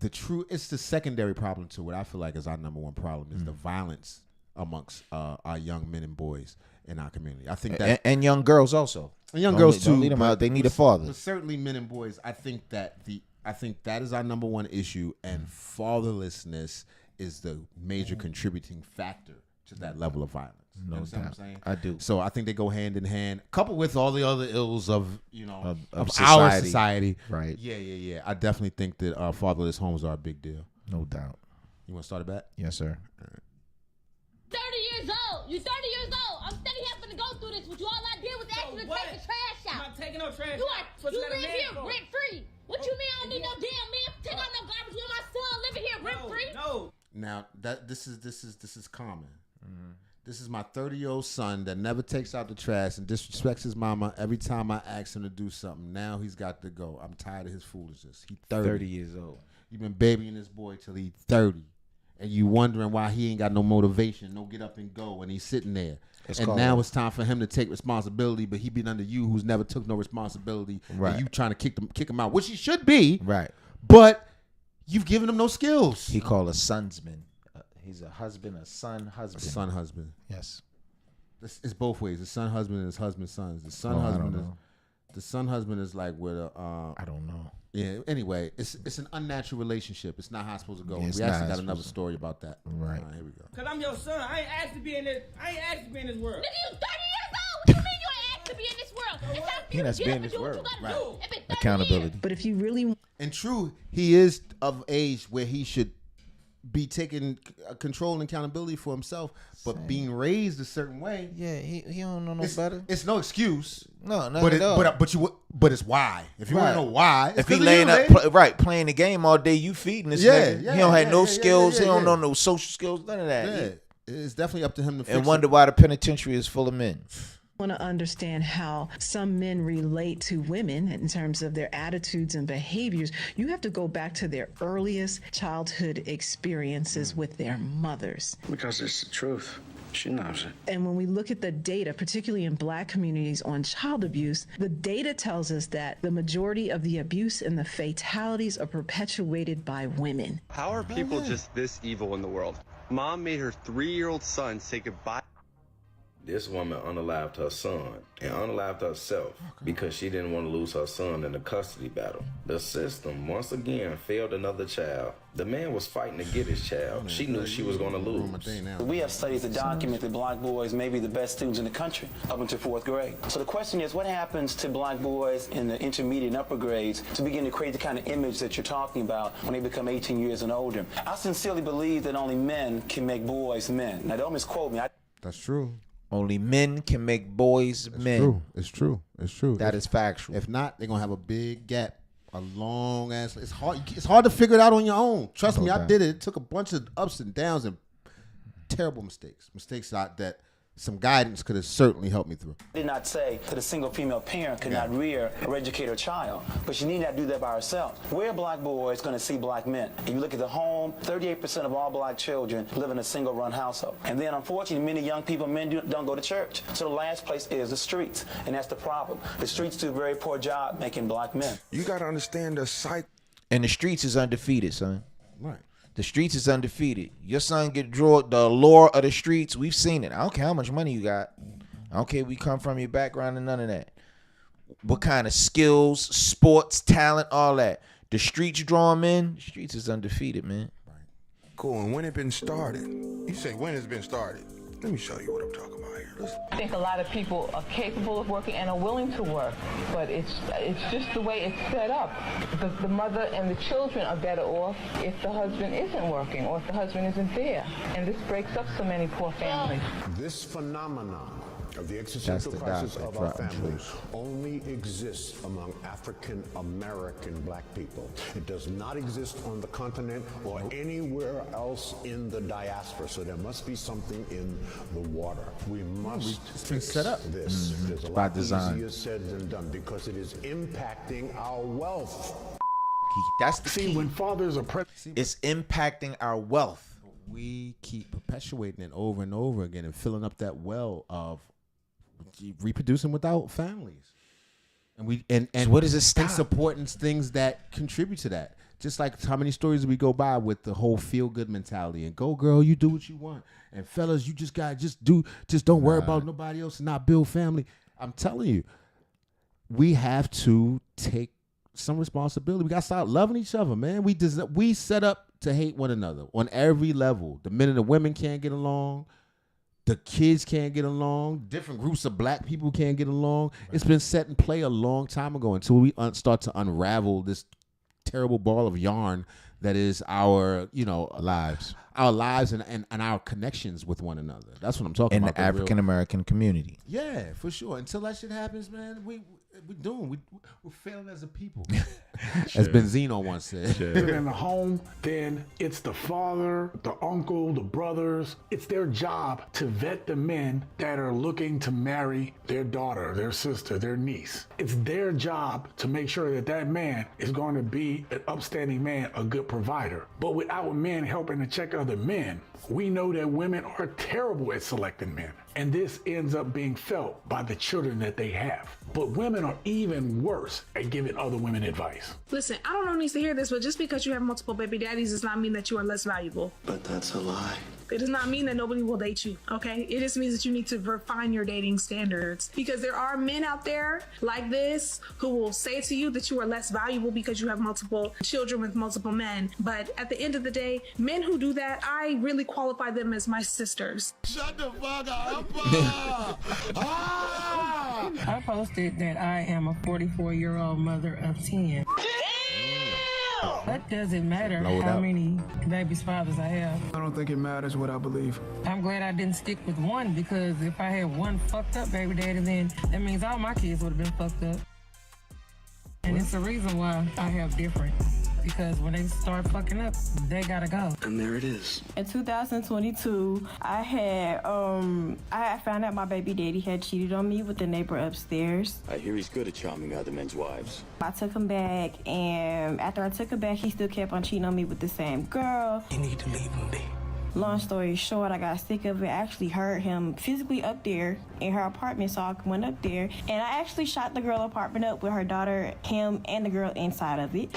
B: it's the secondary problem to it. I feel like is our number one problem is the violence amongst our young men and boys in our community. I think that
A: and young girls also.
B: And young girls too.
A: Don't leave them out. They need a father.
B: But certainly men and boys. I think that is our number one issue, and fatherlessness is the major contributing factor to that level of violence.
A: No
B: You understand
A: doubt.
B: what I'm saying?
A: I do.
B: So I think they go hand in hand, coupled with all the other ills of
A: of
B: our society.
A: Right.
B: Yeah. I definitely think that fatherless homes are a big deal.
A: No doubt.
B: You want to start it back?
A: Yes, sir.
J: 30 years old. You're 30 years old. I'm steady having to go through this with you. All I did was ask you to take the trash out.
M: I'm not taking no trash
J: You
M: out.
J: live here rent free. What you mean I don't need no damn man? Take out no garbage with my son living here rent free.
M: No.
B: Now this is common. This is my 30-year-old son that never takes out the trash and disrespects his mama every time I ask him to do something. Now he's got to go. I'm tired of his foolishness. He's
A: 30 years old.
B: You've been babying this boy till he's 30. And you wondering why he ain't got no motivation, no get up and go, and he's sitting there. And now it's time for him to take responsibility, but he been under you who's never took no responsibility.
A: Right.
B: And you trying to kick him out, which he should be.
A: Right.
B: But you've given him no skills.
A: He called a sonsman. He's a husband, a son husband.
B: A son husband.
A: Yes.
B: It's both ways. The son husband and his husband sons. The son husband is like with a
A: I don't know.
B: Yeah. Anyway, it's an unnatural relationship. It's not how it's supposed to go.
A: Yeah,
B: we actually got another story about that.
A: Right.
B: Here we go.
M: Cause I'm your son. I ain't asked to be in this. I ain't asked to be in this world.
J: Nigga, you 30 years old. What you mean you ain't asked to be in this world? It's time for you to get up and do what you gotta do. It's been 30
A: Accountability.
J: years.
P: But if you really
B: And true, he is of age where he should be taking control and accountability for himself, but being raised a certain way.
A: Yeah, he don't know no better.
B: It's no excuse.
A: No, not at all.
B: But it's why. If you want to know why,
A: if he laying up playing the game all day, you feeding this nigga. He don't have no skills. He don't know no social skills. None of that.
B: Yeah, it's definitely up to him to fix
A: and wonder why the penitentiary is full of men.
Q: Want to understand how some men relate to women in terms of their attitudes and behaviors, you have to go back to their earliest childhood experiences with their mothers.
H: Because it's the truth. She knows it.
Q: And when we look at the data, particularly in Black communities on child abuse, the data tells us that the majority of the abuse and the fatalities are perpetuated by women.
R: How are people just this evil in the world? Mom made her 3-year-old son say goodbye.
S: This woman unalived her son and unalived herself because she didn't want to lose her son in the custody battle. The system once again failed another child. The man was fighting to get his child. She knew she was going to lose.
I: We have studies that document that Black boys may be the best students in the country up until 4th grade. So the question is, what happens to Black boys in the intermediate and upper grades to begin to create the kind of image that you're talking about when they become 18 years and older? I sincerely believe that only men can make boys men. Now, don't misquote me.
B: That's true.
A: Only men can make boys men.
B: It's true.
A: That is factual.
B: If not, they're gonna have a big gap, a long ass. It's hard to figure it out on your own. Trust me, I did it. It took a bunch of ups and downs and terrible mistakes that some guidance could have certainly helped me through.
I: I did not say that a single female parent could not rear or educate her child, but she need not do that by herself. Where are Black boys going to see Black men? If you look at the home, 38% of all Black children live in a single-run household. And then, unfortunately, many young people, men don't go to church. So the last place is the streets, and that's the problem. The streets do a very poor job making Black men.
O: You got to understand the psych.
A: And the streets is undefeated, son.
B: Right.
A: The streets is undefeated. Your son get drawn the allure of the streets. We've seen it. I don't care how much money you got. I don't care where you come from, your background, and none of that. What kind of skills, sports, talent, all that. The streets draw him in. The streets is undefeated, man.
O: Cool. And when it been started? You say when it's been started. Let me show you what I'm talking about here.
T: I think a lot of people are capable of working and are willing to work, but it's just the way it's set up. The mother and the children are better off if the husband isn't working or if the husband isn't there. And this breaks up so many poor families.
G: This phenomenon of the existential crisis of our families only exists among African American Black people. It does not exist on the continent or anywhere else in the diaspora. So there must be something in the water. We must fix
B: set up.
G: This. There's a
A: By
G: lot
A: design.
G: easier said than done because it is impacting our wealth.
A: That's the key.
F: When fathers are
A: it's impacting our wealth.
B: We keep perpetuating it over and over again and filling up that well of reproducing without families, and
A: so what does it stop?
B: And supporting things that contribute to that. Just like how many stories we go by with the whole feel good mentality and go girl, you do what you want, and fellas, you just gotta just don't worry about nobody else and not build family. I'm telling you, we have to take some responsibility. We gotta start loving each other, man. We set up to hate one another on every level. The men and the women can't get along. The kids can't get along. Different groups of Black people can't get along. Right. It's been set in play a long time ago until we start to unravel this terrible ball of yarn that is our,
A: lives.
B: Our lives and our connections with one another. That's what I'm talking
A: In
B: about.
A: the African American community.
B: Yeah, for sure. Until that shit happens, man, we're failing as a people. As Benzino once said.
F: In the home, then it's the father, the uncle, the brothers. It's their job to vet the men that are looking to marry their daughter, their sister, their niece. It's their job to make sure that that man is going to be an upstanding man, a good provider. But without men helping to check other men, we know that women are terrible at selecting men. And this ends up being felt by the children that they have. But women are even worse at giving other women advice.
U: Listen, I don't know who needs to hear this, but just because you have multiple baby daddies does not mean that you are less valuable.
H: But that's a lie.
U: It does not mean that nobody will date you, okay? It just means that you need to refine your dating standards, because there are men out there like this who will say to you that you are less valuable because you have multiple children with multiple men. But at the end of the day, men who do that, I really qualify them as my sisters.
O: Shut the fuck up.
T: I posted that I am a 44-year-old mother of 10. That doesn't matter how many baby's fathers I have.
V: I don't think it matters what I believe.
T: I'm glad I didn't stick with one, because if I had one fucked up baby daddy, then that means all my kids would have been fucked up. And it's the reason why I have different. Because when they start fucking up, they gotta go.
H: And there it is.
W: In 2022, I had found out my baby daddy had cheated on me with the neighbor upstairs.
H: I hear he's good at charming other men's wives.
W: I took him back, and after I took him back, he still kept on cheating on me with the same girl.
V: You need to leave him be.
W: Long story short, I got sick of it. I actually heard him physically up there in her apartment, so I went up there, and I actually shot the girl apartment up with her daughter, him, and the girl inside of it.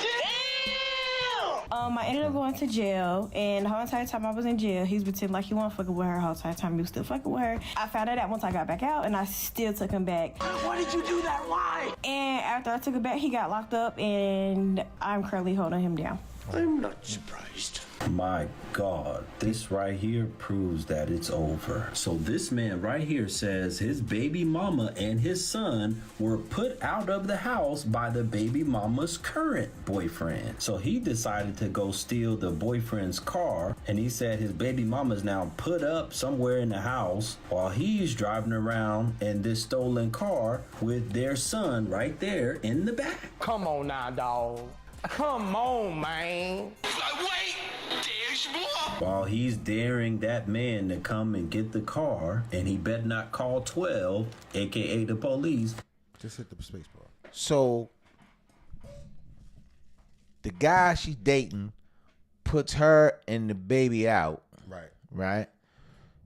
W: I ended up going to jail, and the whole entire time I was in jail, he was pretending like he wasn't fucking with her. The whole entire time he was still fucking with her. I found out once I got back out, and I still took him back.
V: Why did you do that? Why?
W: And after I took him back, he got locked up, and I'm currently holding him down.
H: I'm not surprised.
X: My God, this right here proves that it's over. So this man right here says his baby mama and his son were put out of the house by the baby mama's current boyfriend. So he decided to go steal the boyfriend's car, and he said his baby mama's now put up somewhere in the house while he's driving around in this stolen car with their son right there in the back.
V: Come on now, dog. Come on, man. Wait, there's more.
X: While he's daring that man to come and get the car, and he better not call 12, aka the police.
B: Just hit the space bar.
A: So the guy she's dating puts her and the baby out.
B: Right.
A: Right.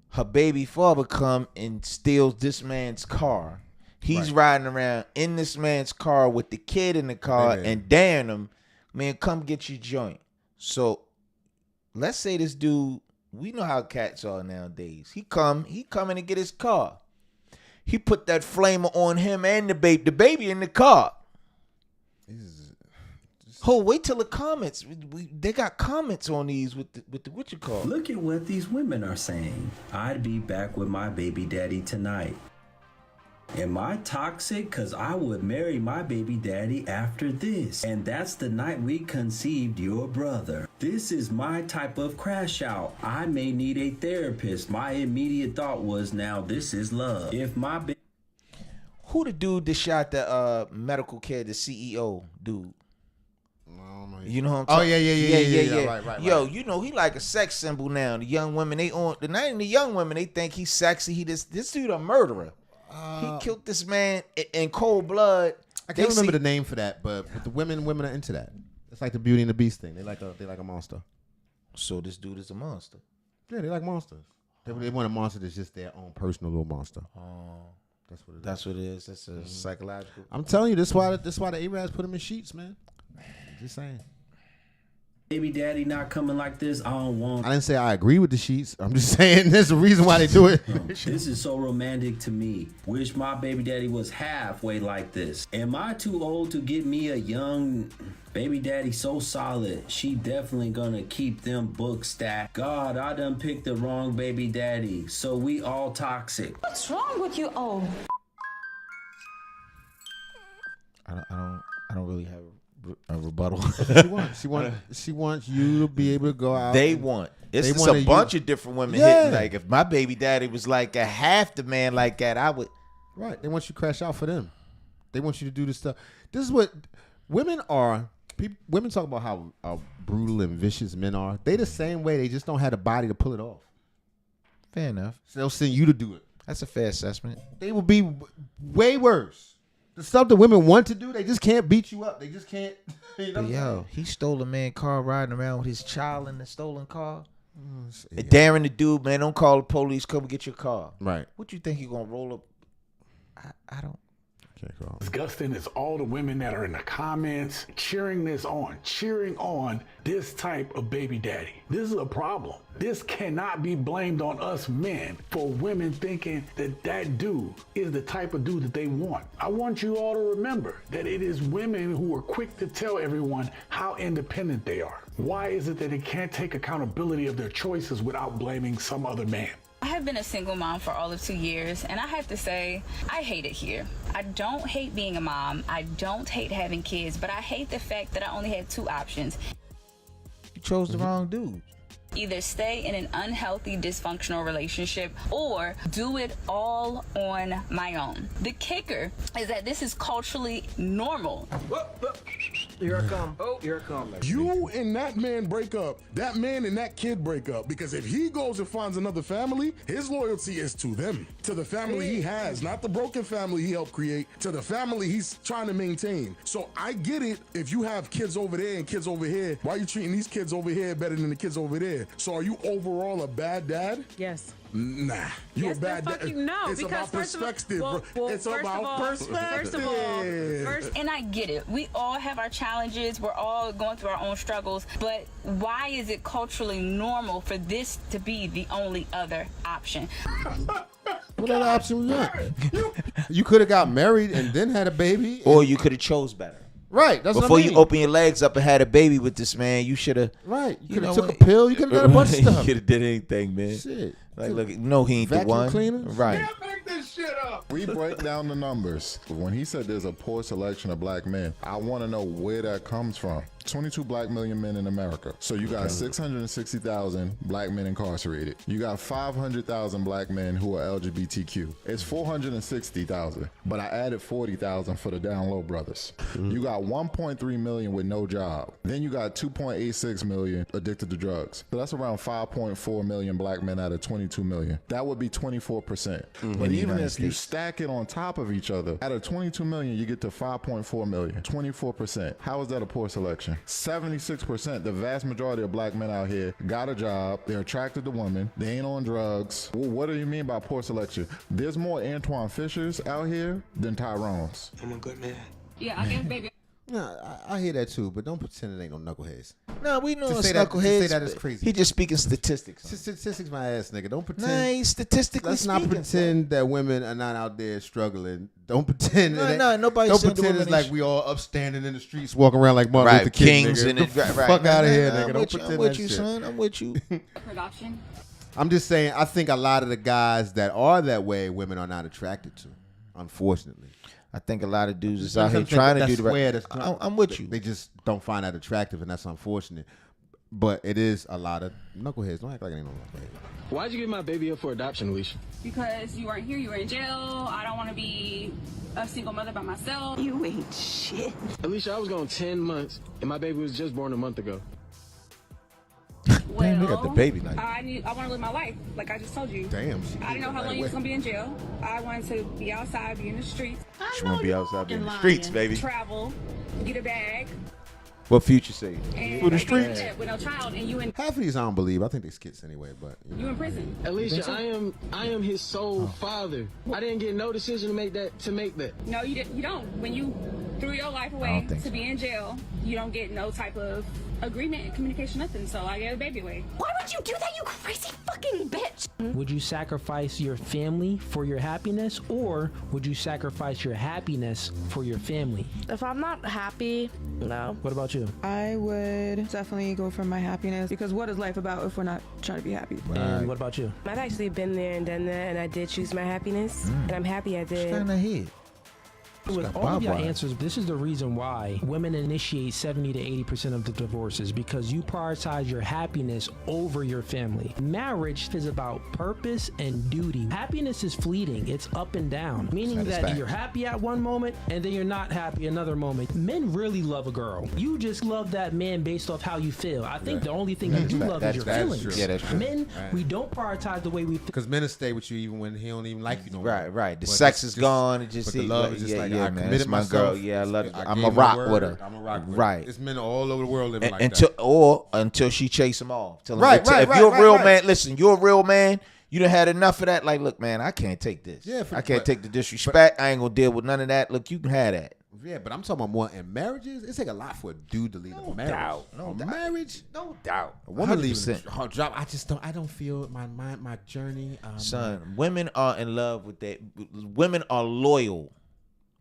A: Her baby father come and steals this man's car. He's riding around in this man's car with the kid in the car and daring him, man, come get your joint. So let's say this dude, we know how cats are nowadays. He coming to get his car. He put that flamer on him and the baby in the car. Wait till the comments. They got comments on these with the what you call.
X: Look at what these women are saying. I'd be back with my baby daddy tonight. Am I toxic? Cause I would marry my baby daddy after this. And that's the night we conceived your brother. This is my type of crash out. I may need a therapist. My immediate thought was, now this is love. If my
A: Who the dude that shot the medical care, the CEO dude? You know what I'm talking?
B: Yeah. Right.
A: Yo, you know he like a sex symbol now. The young women, the young women, they think he's sexy. This dude a murderer. He killed this man in cold blood.
B: I can't remember the name for that, but the women are into that. It's like the Beauty and the Beast thing. They like a monster.
A: So this dude is a monster.
B: Yeah, they like monsters. They want a monster that's just their own personal little monster.
A: Oh,
B: that's what it is.
A: That's what it is. That's a psychological.
B: I'm telling you, that's why the Arabs put him in sheets, man. Just saying.
X: baby daddy not coming like this, I don't want.
B: I didn't say I agree with the sheets. I'm just saying there's a reason why they do it.
X: This is so romantic to me. Wish my baby daddy was halfway like this. Am I too old to get me a young baby daddy so solid? She definitely gonna keep them books stacked. God, I done picked the wrong baby daddy. So we all toxic.
J: What's wrong with you? Oh.
A: I don't really have a rebuttal.
B: She wants you to be able to go out.
A: It's a bunch of different women hitting. Like if my baby daddy was like a half the man like that, I would.
B: Right. They want you to crash out for them. They want you to do this stuff. This is what women are. Women talk about how brutal and vicious men are. They the same way. They just don't have the body to pull it off.
A: Fair enough.
B: So they'll send you to do it.
A: That's a fair assessment.
B: They will be way worse. The stuff that women want to do, they just can't beat you up. They just can't. You know
A: But yo, he stole a man's car riding around with his child in the stolen car.
B: Yeah.
A: Daring the dude, man, don't call the police. Come get your car.
B: Right.
A: What you think you gonna roll up? I don't.
F: Disgusting is all the women that are in the comments cheering on this type of baby daddy. This is a problem. This cannot be blamed on us men for women thinking that dude is the type of dude that they want. I want you all to remember that it is women who are quick to tell everyone how independent they are. Why is it that they can't take accountability of their choices without blaming some other man?
C: I have been a single mom for all of 2 years, and I have to say, I hate it here. I don't hate being a mom. I don't hate having kids, but I hate the fact that I only had 2 options.
A: You chose the wrong dude.
C: Either stay in an unhealthy, dysfunctional relationship or do it all on my own. The kicker is that this is culturally normal.
V: Here I come. Oh, here I come.
D: You and that man break up. That man and that kid break up. Because if he goes and finds another family, his loyalty is to them. To the family he has. Not the broken family he helped create. To the family he's trying to maintain. So I get it if you have kids over there and kids over here. Why are you treating these kids over here better than the kids over there? So are you overall a bad dad?
E: Yes.
D: Nah, you
E: Yes,
D: a bad dad.
E: no,
D: it's
E: because
D: about perspective.
E: First of all,
C: and I get it. We all have our challenges. We're all going through our own struggles. But why is it culturally normal for this to be the only other option?
B: What other option we got? You could have got married and then had a baby.
A: Or you could have chose better.
B: Right. That's
A: Before
B: what I mean.
A: you open your legs up and had a baby with this man, you should have.
B: Right. You could have took a pill. You could have done a bunch of stuff.
A: You could have did anything, man.
B: Shit.
A: Like, look, no, he ain't the
B: Vacuum
A: one.
B: cleaners?
A: Right.
V: Make this shit up.
K: We break down the numbers. When he said there's a poor selection of black men, I want to know where that comes from. 22 black million men in America. So you got 660,000 black men incarcerated. You got 500,000 black men who are LGBTQ. It's 460,000, but I added 40,000 for the down low brothers. You got 1.3 million with no job. Then you got 2.86 million addicted to drugs. So that's around 5.4 million black men out of 22 million. That would be 24%. But even if you stack it on top of each other, out of 22 million, you get to 5.4 million, 24%. How is that a poor selection? 76%, the vast majority of black men out here got a job, they're attracted to women, they ain't on drugs. Well, what do you mean by poor selection? There's more Antoine Fishers out here than Tyrone's.
V: I'm a good man.
C: Yeah, I guess, baby.
B: No, I hear that too, but don't pretend it ain't no knuckleheads.
A: No, we know
B: To
A: it's
B: say that- to say
A: knuckleheads.
B: that is
A: but
B: crazy.
A: He just speaking statistics.
B: Statistics, my ass nigga. Don't pretend.
A: Nah, he's statistically
B: Let's not
A: speaking,
B: pretend that women are not out there struggling. Don't pretend.
A: No,
B: it ain't-
A: no, nobody
B: Don't
A: said the
B: pretend
A: women
B: it's like
A: ain't-
B: we all upstanding in the streets, walking around like Martin
A: Right,
B: Luther King.
A: kings
B: nigga.
A: and
B: Get the
A: right.
B: fuck out of here,
A: Nah,
B: nigga.
A: I'm
B: Don't
A: with you,
B: pretend
A: I'm with
B: that
A: you,
B: shit.
A: son. I'm with you.
C: Production.
B: I'm just saying. I think a lot of the guys that are that way, women are not attracted to. Unfortunately.
A: I think a lot of dudes is
B: Some
A: out here
B: think
A: trying to
B: that's
A: do the right.
B: where that's-
A: I'm with you.
B: They just don't find that attractive, and that's unfortunate. But it is a lot of knuckleheads. Don't act like it ain't no knuckleheads.
V: Why'd you give my baby up for adoption, Alicia?
C: Because you weren't here, you were in jail. I don't want to be a single mother by myself.
V: You ain't shit. Alicia, I was gone 10 months, and my baby was just born a month ago.
A: Damn, they got the baby like.
C: I want to live my life, like I just told you.
B: Damn.
C: I didn't know how long you was gonna be in jail. I wanted to be outside, be in the streets.
A: She want to be outside in the streets, baby.
C: Travel, get a bag,
A: What Future say?
C: and
A: For the streets.
C: with no child, and you in
B: Half of these I don't believe. I think they skits anyway. But
C: you in prison.
V: Alicia, I am his sole father. I didn't get no decision to make that.
C: No, you didn't. You don't. When you threw your life away to be in jail, you don't get no type of agreement, communication, nothing. So I gave a baby away.
W: Why would you do that, you crazy fucking bitch?
Y: Would you sacrifice your family for your happiness, or would you sacrifice your happiness for your family?
E: If I'm not happy, no.
Y: What about you?
E: I would definitely go for my happiness, because what is life about if we're not trying to be happy?
Y: And what about you?
E: I've actually been there and done that, and I did choose my happiness, and I'm happy I did.
A: Stand ahead.
Y: With all of your answers, this is the reason why women initiate 70 to 80% of the divorces, because you prioritize your happiness over your family. Marriage is about purpose and duty. Happiness is fleeting. It's up and down, meaning that you're happy at one moment and then you're not happy another moment. Men really love a girl. You just love that man based off how you feel. I think the only thing you do love is your feelings.
B: True.
A: Yeah, that's true.
Y: Men, we don't prioritize the way we feel.
B: Because men will stay with you even when he don't even like you no more.
A: Right. The
B: But
A: sex
B: it's
A: is gone. It just
B: but the love is just like, I
A: man,
B: committed
A: it's my
B: myself.
A: girl. Yeah, I love it.
B: I
A: I'm
B: gave
A: a
B: her
A: rock
B: word,
A: with her.
B: I'm a rock with her.
A: Right.
B: It's men all over the world living like
A: until
B: that.
A: Until she chase him off. Tell him,
B: Right.
A: If you're a real man, listen. You're a real man. You done had enough of that. Like, look, man, I can't take this.
B: Yeah,
A: I can't take the disrespect. I ain't gonna deal with none of that. Look, you can have that.
B: Yeah, but I'm talking about more in marriages. It take a lot for a dude to leave a marriage.
A: No
B: A
A: doubt.
B: marriage,
A: no doubt.
B: A woman
A: 100%.
B: leaving a job. I don't feel my journey.
A: Son, women are in love with that. Women are loyal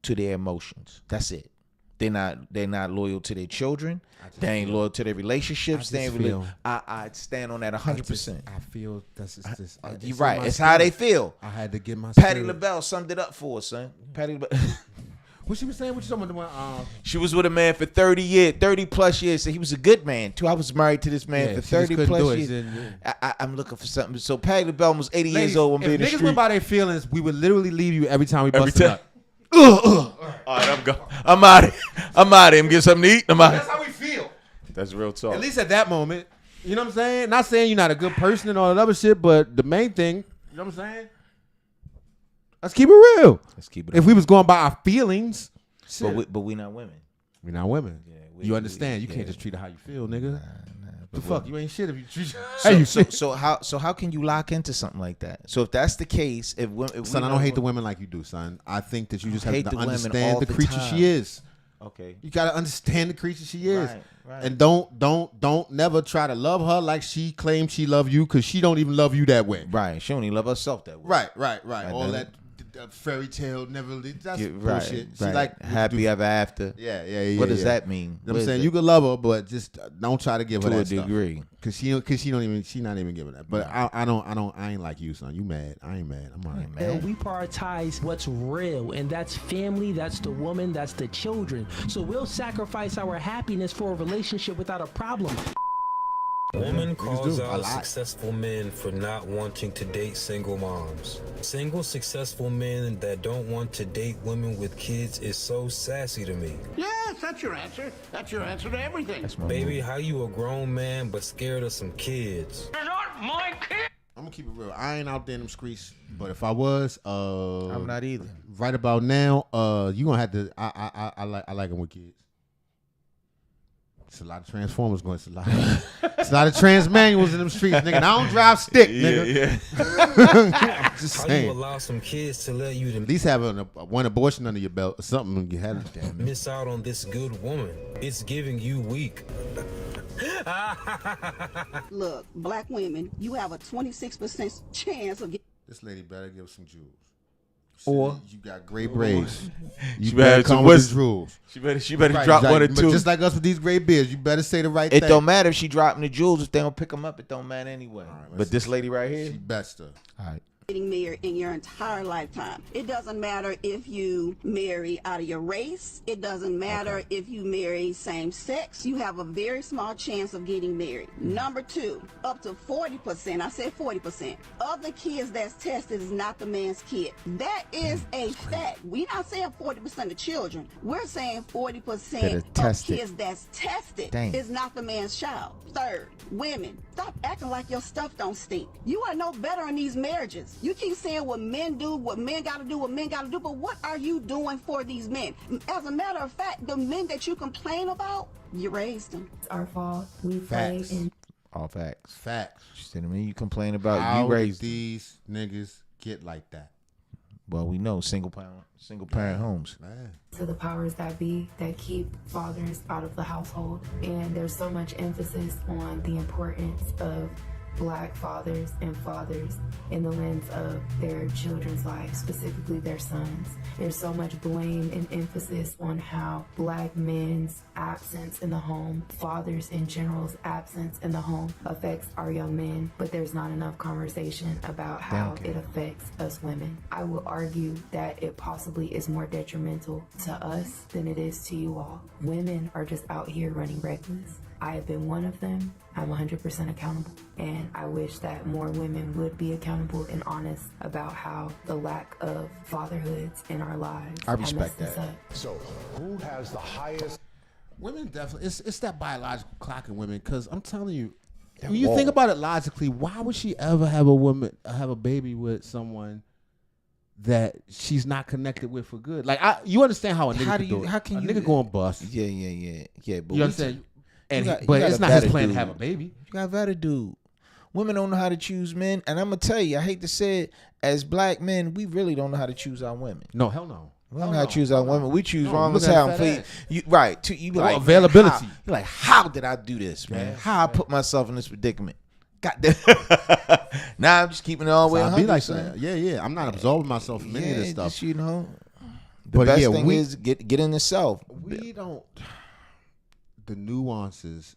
A: to their emotions. That's it. They're not loyal to their children. They ain't loyal to their relationships. They ain't really. I stand on that 100%.
B: I feel that's just.
A: You're right. It's how they feel.
B: I had to get my.
A: Patti LaBelle summed it up for us, son. Patti LaBelle.
B: What she was saying? What you talking about?
A: She was with a man for 30 plus years. So he was a good man too. I was married to this man for 30 plus years. I'm looking for something. So Patti LaBelle was 80 years old when being in the
B: street. If niggas
A: street.
B: went by their feelings, we would literally leave you every time we busted up.
A: All right, I'm going. I'm out of here. I'm get something to eat.
B: That's how we feel.
A: That's real talk.
B: At least at that moment. You know what I'm saying? Not saying you're not a good person and all that other shit, but the main thing, you know what I'm saying? Let's keep it real.
A: Let's keep it.
B: If we was going by our feelings,
A: but we not women.
B: We not women.
A: Yeah,
B: you understand? You can't just treat her how you feel, nigga. The fuck? You ain't shit if you treat her how
A: So,
B: you
A: so,
B: feel.
A: so how can you lock into something like that? So if that's the case, if
B: Son, I don't hate the women like you do, son. I think that you just have
A: hate
B: to
A: the women
B: understand
A: all
B: the
A: the
B: creature
A: time.
B: she is.
A: Okay.
B: You gotta understand the creature she is.
A: Right.
B: And don't never try to love her like she claims she love you, because she don't even love you that way.
A: Right. She don't even love herself that way.
B: Right. All that fairy tale never. That's bullshit.
A: Right.
B: She like
A: happy ever after.
B: Yeah.
A: What does that mean?
B: You know what I'm saying, you can love her, but just don't try to give her
A: to
B: that
A: a degree.
B: Cause she not even giving that. But I ain't like you, son. You mad? I ain't mad. I'm alright,
Y: Man, we prioritize what's real, and that's family, that's the woman, that's the children. So we'll sacrifice our happiness for a relationship without a problem.
L: Women calls out successful men for not wanting to date single moms. Single successful men that don't want to date women with kids is so sassy to me.
H: Yes, that's your answer. That's your answer to everything.
L: Baby, how you a grown man but scared of some kids?
H: They're not my kids.
B: I'm gonna keep it real. I ain't out there in them streets, but if I was,
A: I'm not either.
B: Right about now, you gonna have to. I like them with kids. It's a lot of Transformers going. It's a lot of trans manuals in them streets, nigga. And I don't drive stick, nigga.
L: Yeah.
B: Just
L: How
B: saying.
L: you allow some kids to let you
B: At least have one abortion under your belt or something. You had
L: miss out on this good woman? It's giving you weak.
M: Look, black women, you have a 26% chance of getting.
B: This lady better give some jewels.
A: Or
B: you got gray braids.
A: You better
B: come with the rules.
A: She better drop one or two.
B: Just like us with these gray beards, you better say the right
A: It
B: thing.
A: don't matter if she dropping the jewels. If they don't pick them up, it don't matter anyway. But this lady right here,
B: she best her.
A: All right.
M: Getting married in your entire lifetime. It doesn't matter if you marry out of your race. It doesn't matter if you marry same sex. You have a very small chance of getting married. Number two, up to 40%, I said 40%, of the kids that's tested is not the man's kid. That is a fact. We're not saying 40% of children. We're saying 40% of kids that's tested is not the man's child. Third, women, stop acting like your stuff don't stink. You are no better in these marriages. You keep saying what men do, what men gotta do, but what are you doing for these men? As a matter of fact, the men that you complain about, you raised them.
N: It's our fault. We
B: Facts.
N: played in.
A: All facts.
B: Facts.
A: She said to me, you complain about
B: How
A: you raised
B: these niggas get like that?
A: Well, we know single parent homes.
N: To the powers that be that keep fathers out of the household, and there's so much emphasis on the importance of black fathers and fathers in the lens of their children's lives, specifically their sons. There's so much blame and emphasis on how black men's absence in the home, fathers in general's absence in the home affects our young men, but there's not enough conversation about how it affects us women. I will argue that it possibly is more detrimental to us than it is to you all. Women are just out here running reckless. I have been one of them. I'm 100% accountable. And I wish that more women would be accountable and honest about how the lack of fatherhoods in our lives.
A: I respect that.
G: So, who has the highest?
B: Women definitely. It's that biological clock in women. Because I'm telling you, when you think about it logically, why would she ever have a baby with someone that she's not connected with for good? Like, you understand how a nigga
A: how can
B: a
A: you
B: nigga going bust?
A: Yeah. But
B: you understand?
A: but
B: it's not his plan to have a baby.
A: You got a dude. Women don't know how to choose men, and I'm gonna tell you, I hate to say it, as black men, we really don't know how to choose our women.
B: No, hell no.
A: We don't know how to choose our women. We choose wrong as hell. You be like
B: availability.
A: You're like, how did I do this, man? How I put myself in this predicament? Goddamn. Now I'm just keeping it all the way.
B: I'll be like that. Yeah. I'm not absolving myself from any of this stuff.
A: Just, the best thing is get in the self.
B: We don't. The nuances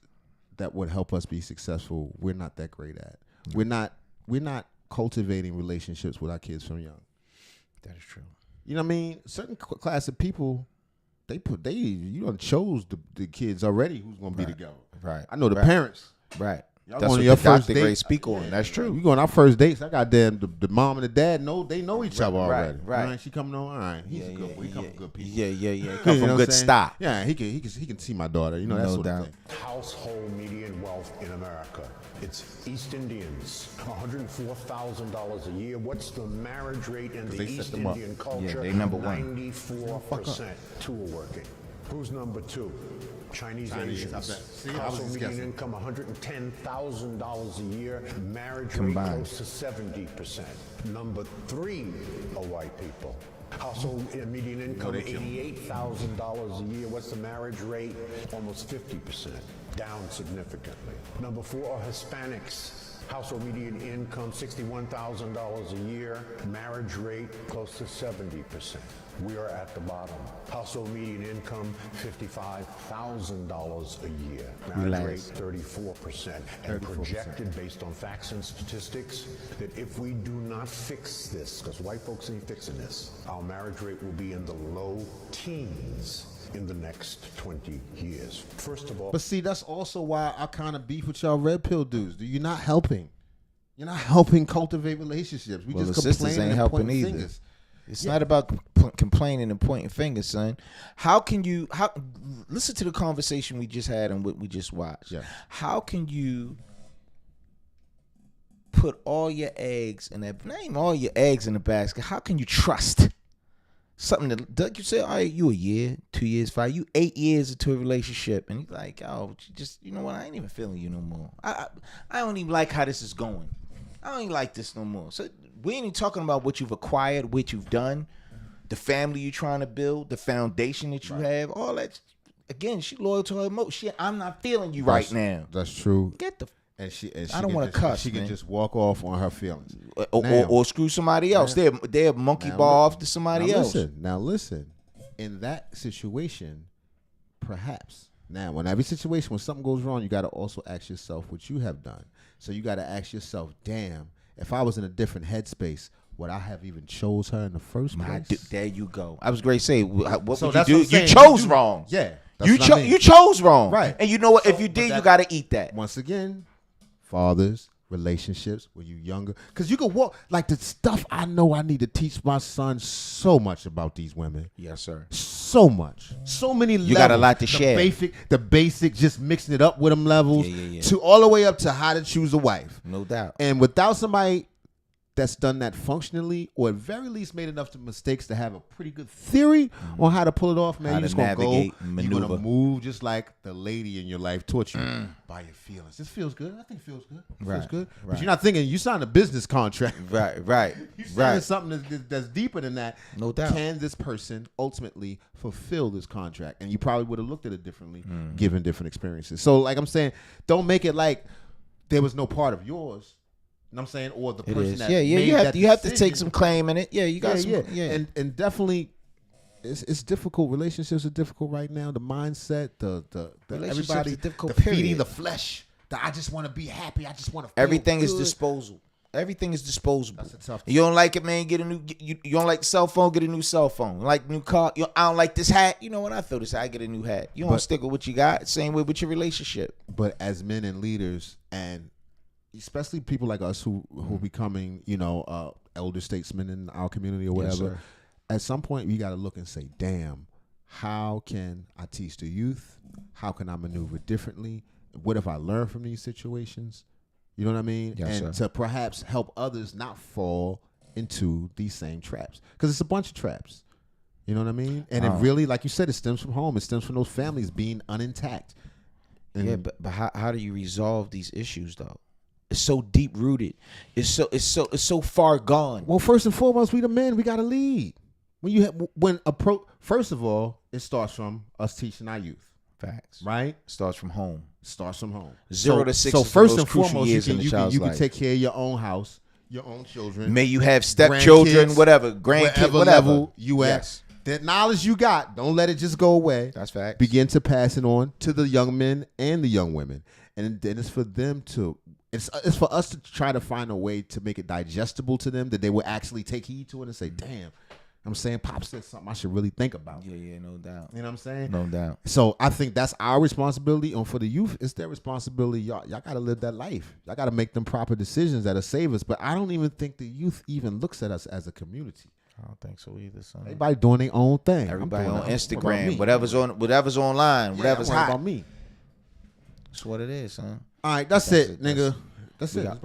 B: that would help us be successful, we're not that great at. We're not cultivating relationships with our kids from young.
A: That is true.
B: You know what I mean? Certain class of people, they chose the kids already who's gonna be together.
A: Right.
B: I know the parents.
A: Right.
B: Y'all
A: That's
B: on
A: what
B: your
A: the
B: first
A: Dr.
B: date.
A: Gray speak on. That's true.
B: You go on our first dates. I got the mom and the dad they know each other already.
A: Right.
B: All right, she coming on. All right, he's a good boy. He come from good people.
A: Yeah. Come from good stock.
B: Yeah, he can see my daughter. You know, that's what I'm saying.
G: Household median wealth in America. It's East Indians, $104,000 a year. What's the marriage rate in the East Indian culture?
A: Yeah, they number one.
G: 94%. Two are working. Who's number two? Chinese Asians. Household median income $110,000 a year. Marriage rate close to 70%. Number three are white people. Household median income $88,000 a year. What's the marriage rate? Almost 50%. Down significantly. Number four are Hispanics. Household median income $61,000 a year. Marriage rate close to 70%. We are at the bottom. Household median income $55,000 a year. Marriage rate 34%. And projected based on facts and statistics that if we do not fix this, because white folks ain't fixing this, our marriage rate will be in the low teens in the next 20 years. First of all,
B: but see, that's also why I kind of beef with y'all red pill dudes. You're not helping. You're not helping cultivate relationships. We just
A: the
B: complain
A: ain't
B: and
A: helping
B: pointing
A: either.
B: fingers.
A: It's not about complaining and pointing fingers, son. How listen to the conversation we just had and what we just watched.
B: Yeah.
A: How can you put all your eggs in that? Not even all your eggs in the basket. How can you trust something that you say, all right, you a year, 2 years, 5, you 8 years into a relationship, and you're like, oh, you know what? I ain't even feeling you no more. I don't even like how this is going. I don't even like this no more. So we ain't even talking about what you've acquired, what you've done, the family you're trying to build, the foundation that you have, all that. Again, she loyal to her emotion. I'm not feeling you right now.
B: That's true.
A: Get the.
B: And she
A: I don't want to cuss.
B: She can just walk off on her feelings,
A: or screw somebody else. They're monkey ball off to somebody else.
B: Now listen. In that situation, perhaps now, when every situation when something goes wrong, you got to also ask yourself what you have done. So you got to ask yourself, damn, if I was in a different headspace, would I have even chose her in the first place?
A: There you go. I was great to say, what
B: So
A: would
B: that's
A: you do?
B: what I'm saying.
A: You chose wrong.
B: Yeah.
A: You chose wrong.
B: Right.
A: And you know what? If you did, you got to eat that.
B: Once again, fathers, relationships when you're younger. Because you can walk, like the stuff I know I need to teach my son so much about these women.
A: Yes, sir.
B: So much. So many levels.
A: You got a lot to share.
B: The basic, just mixing it up with them levels.
A: Yeah.
B: To all the way up to how to choose a wife.
A: No doubt.
B: And without somebody that's done that functionally, or at very least made enough mistakes to have a pretty good theory on how to pull it off, man,
A: How
B: you're
A: to
B: just going to go,
A: navigate,
B: you're going to
A: maneuver.
B: move just like the lady in your life taught you by your feelings. This feels good. I think it feels good. It feels good. But you're not thinking, you signed a business contract.
A: Right.
B: You signed something that's deeper than that.
A: No doubt.
B: Can this person ultimately fulfill this contract? And you probably would have looked at it differently given different experiences. So like I'm saying, don't make it like there was no part of yours. You know what I'm saying? Or the person that
A: yeah,
B: made
A: you have to take some claim in it. Yeah, you got
B: And definitely it's difficult. Relationships are difficult right now. The mindset, the everybody,
A: difficult,
B: the feeding the flesh. I just want to be happy. I just want to.
A: Everything is
B: good.
A: disposal. Everything is disposable.
B: That's a tough.
A: You don't like it, man. Get a new. You don't like the cell phone. Get a new cell phone. Like new car. I don't like this hat. You know what? I throw this hat. I get a new hat. You don't stick with what you got. Same way with your relationship.
B: But as men and leaders, and especially people like us who becoming elder statesmen in our community or whatever, at some point we got to look and say, damn, how can I teach the youth? How can I maneuver differently? What if I learn from these situations? You know what I mean?
A: Yes,
B: and
A: sir.
B: to perhaps help others not fall into these same traps. Because it's a bunch of traps. You know what I mean? And it really, like you said, it stems from home. It stems from those families being unintact. And
A: but how do you resolve these issues though? It's so deep rooted. It's so far gone.
B: Well, first and foremost, we the men, we gotta lead. First of all, it starts from us teaching our youth.
A: Facts.
B: Right?
A: Starts from home. 0 to 6.
B: So
A: is
B: first
A: the
B: and
A: most crucial
B: foremost,
A: years in the
B: you
A: child's
B: can
A: life.
B: take care of your own house, your own children.
A: May you have stepchildren,
B: grandkids,
A: whatever, grandkids, whatever.
B: Level you at. That knowledge you got, don't let it just go away.
A: That's facts.
B: Begin to pass it on to the young men and the young women, and then it's for them to. It's for us to try to find a way to make it digestible to them that they will actually take heed to it and say, "Damn." I'm saying Pop said something I should really think about.
A: Yeah, no doubt.
B: You know what I'm saying?
A: No doubt.
B: So I think that's our responsibility. And for the youth, it's their responsibility. Y'all got to live that life. Y'all got to make them proper decisions that'll save us. But I don't even think the youth even looks at us as a community.
A: I don't think so either, son.
B: Everybody doing their own thing.
A: Everybody on
B: What
A: Instagram,
B: about me?
A: whatever's online, whatever's
B: what
A: hot.
B: about me?
A: That's what it is, son.
B: All right, that's it, nigga. That's it.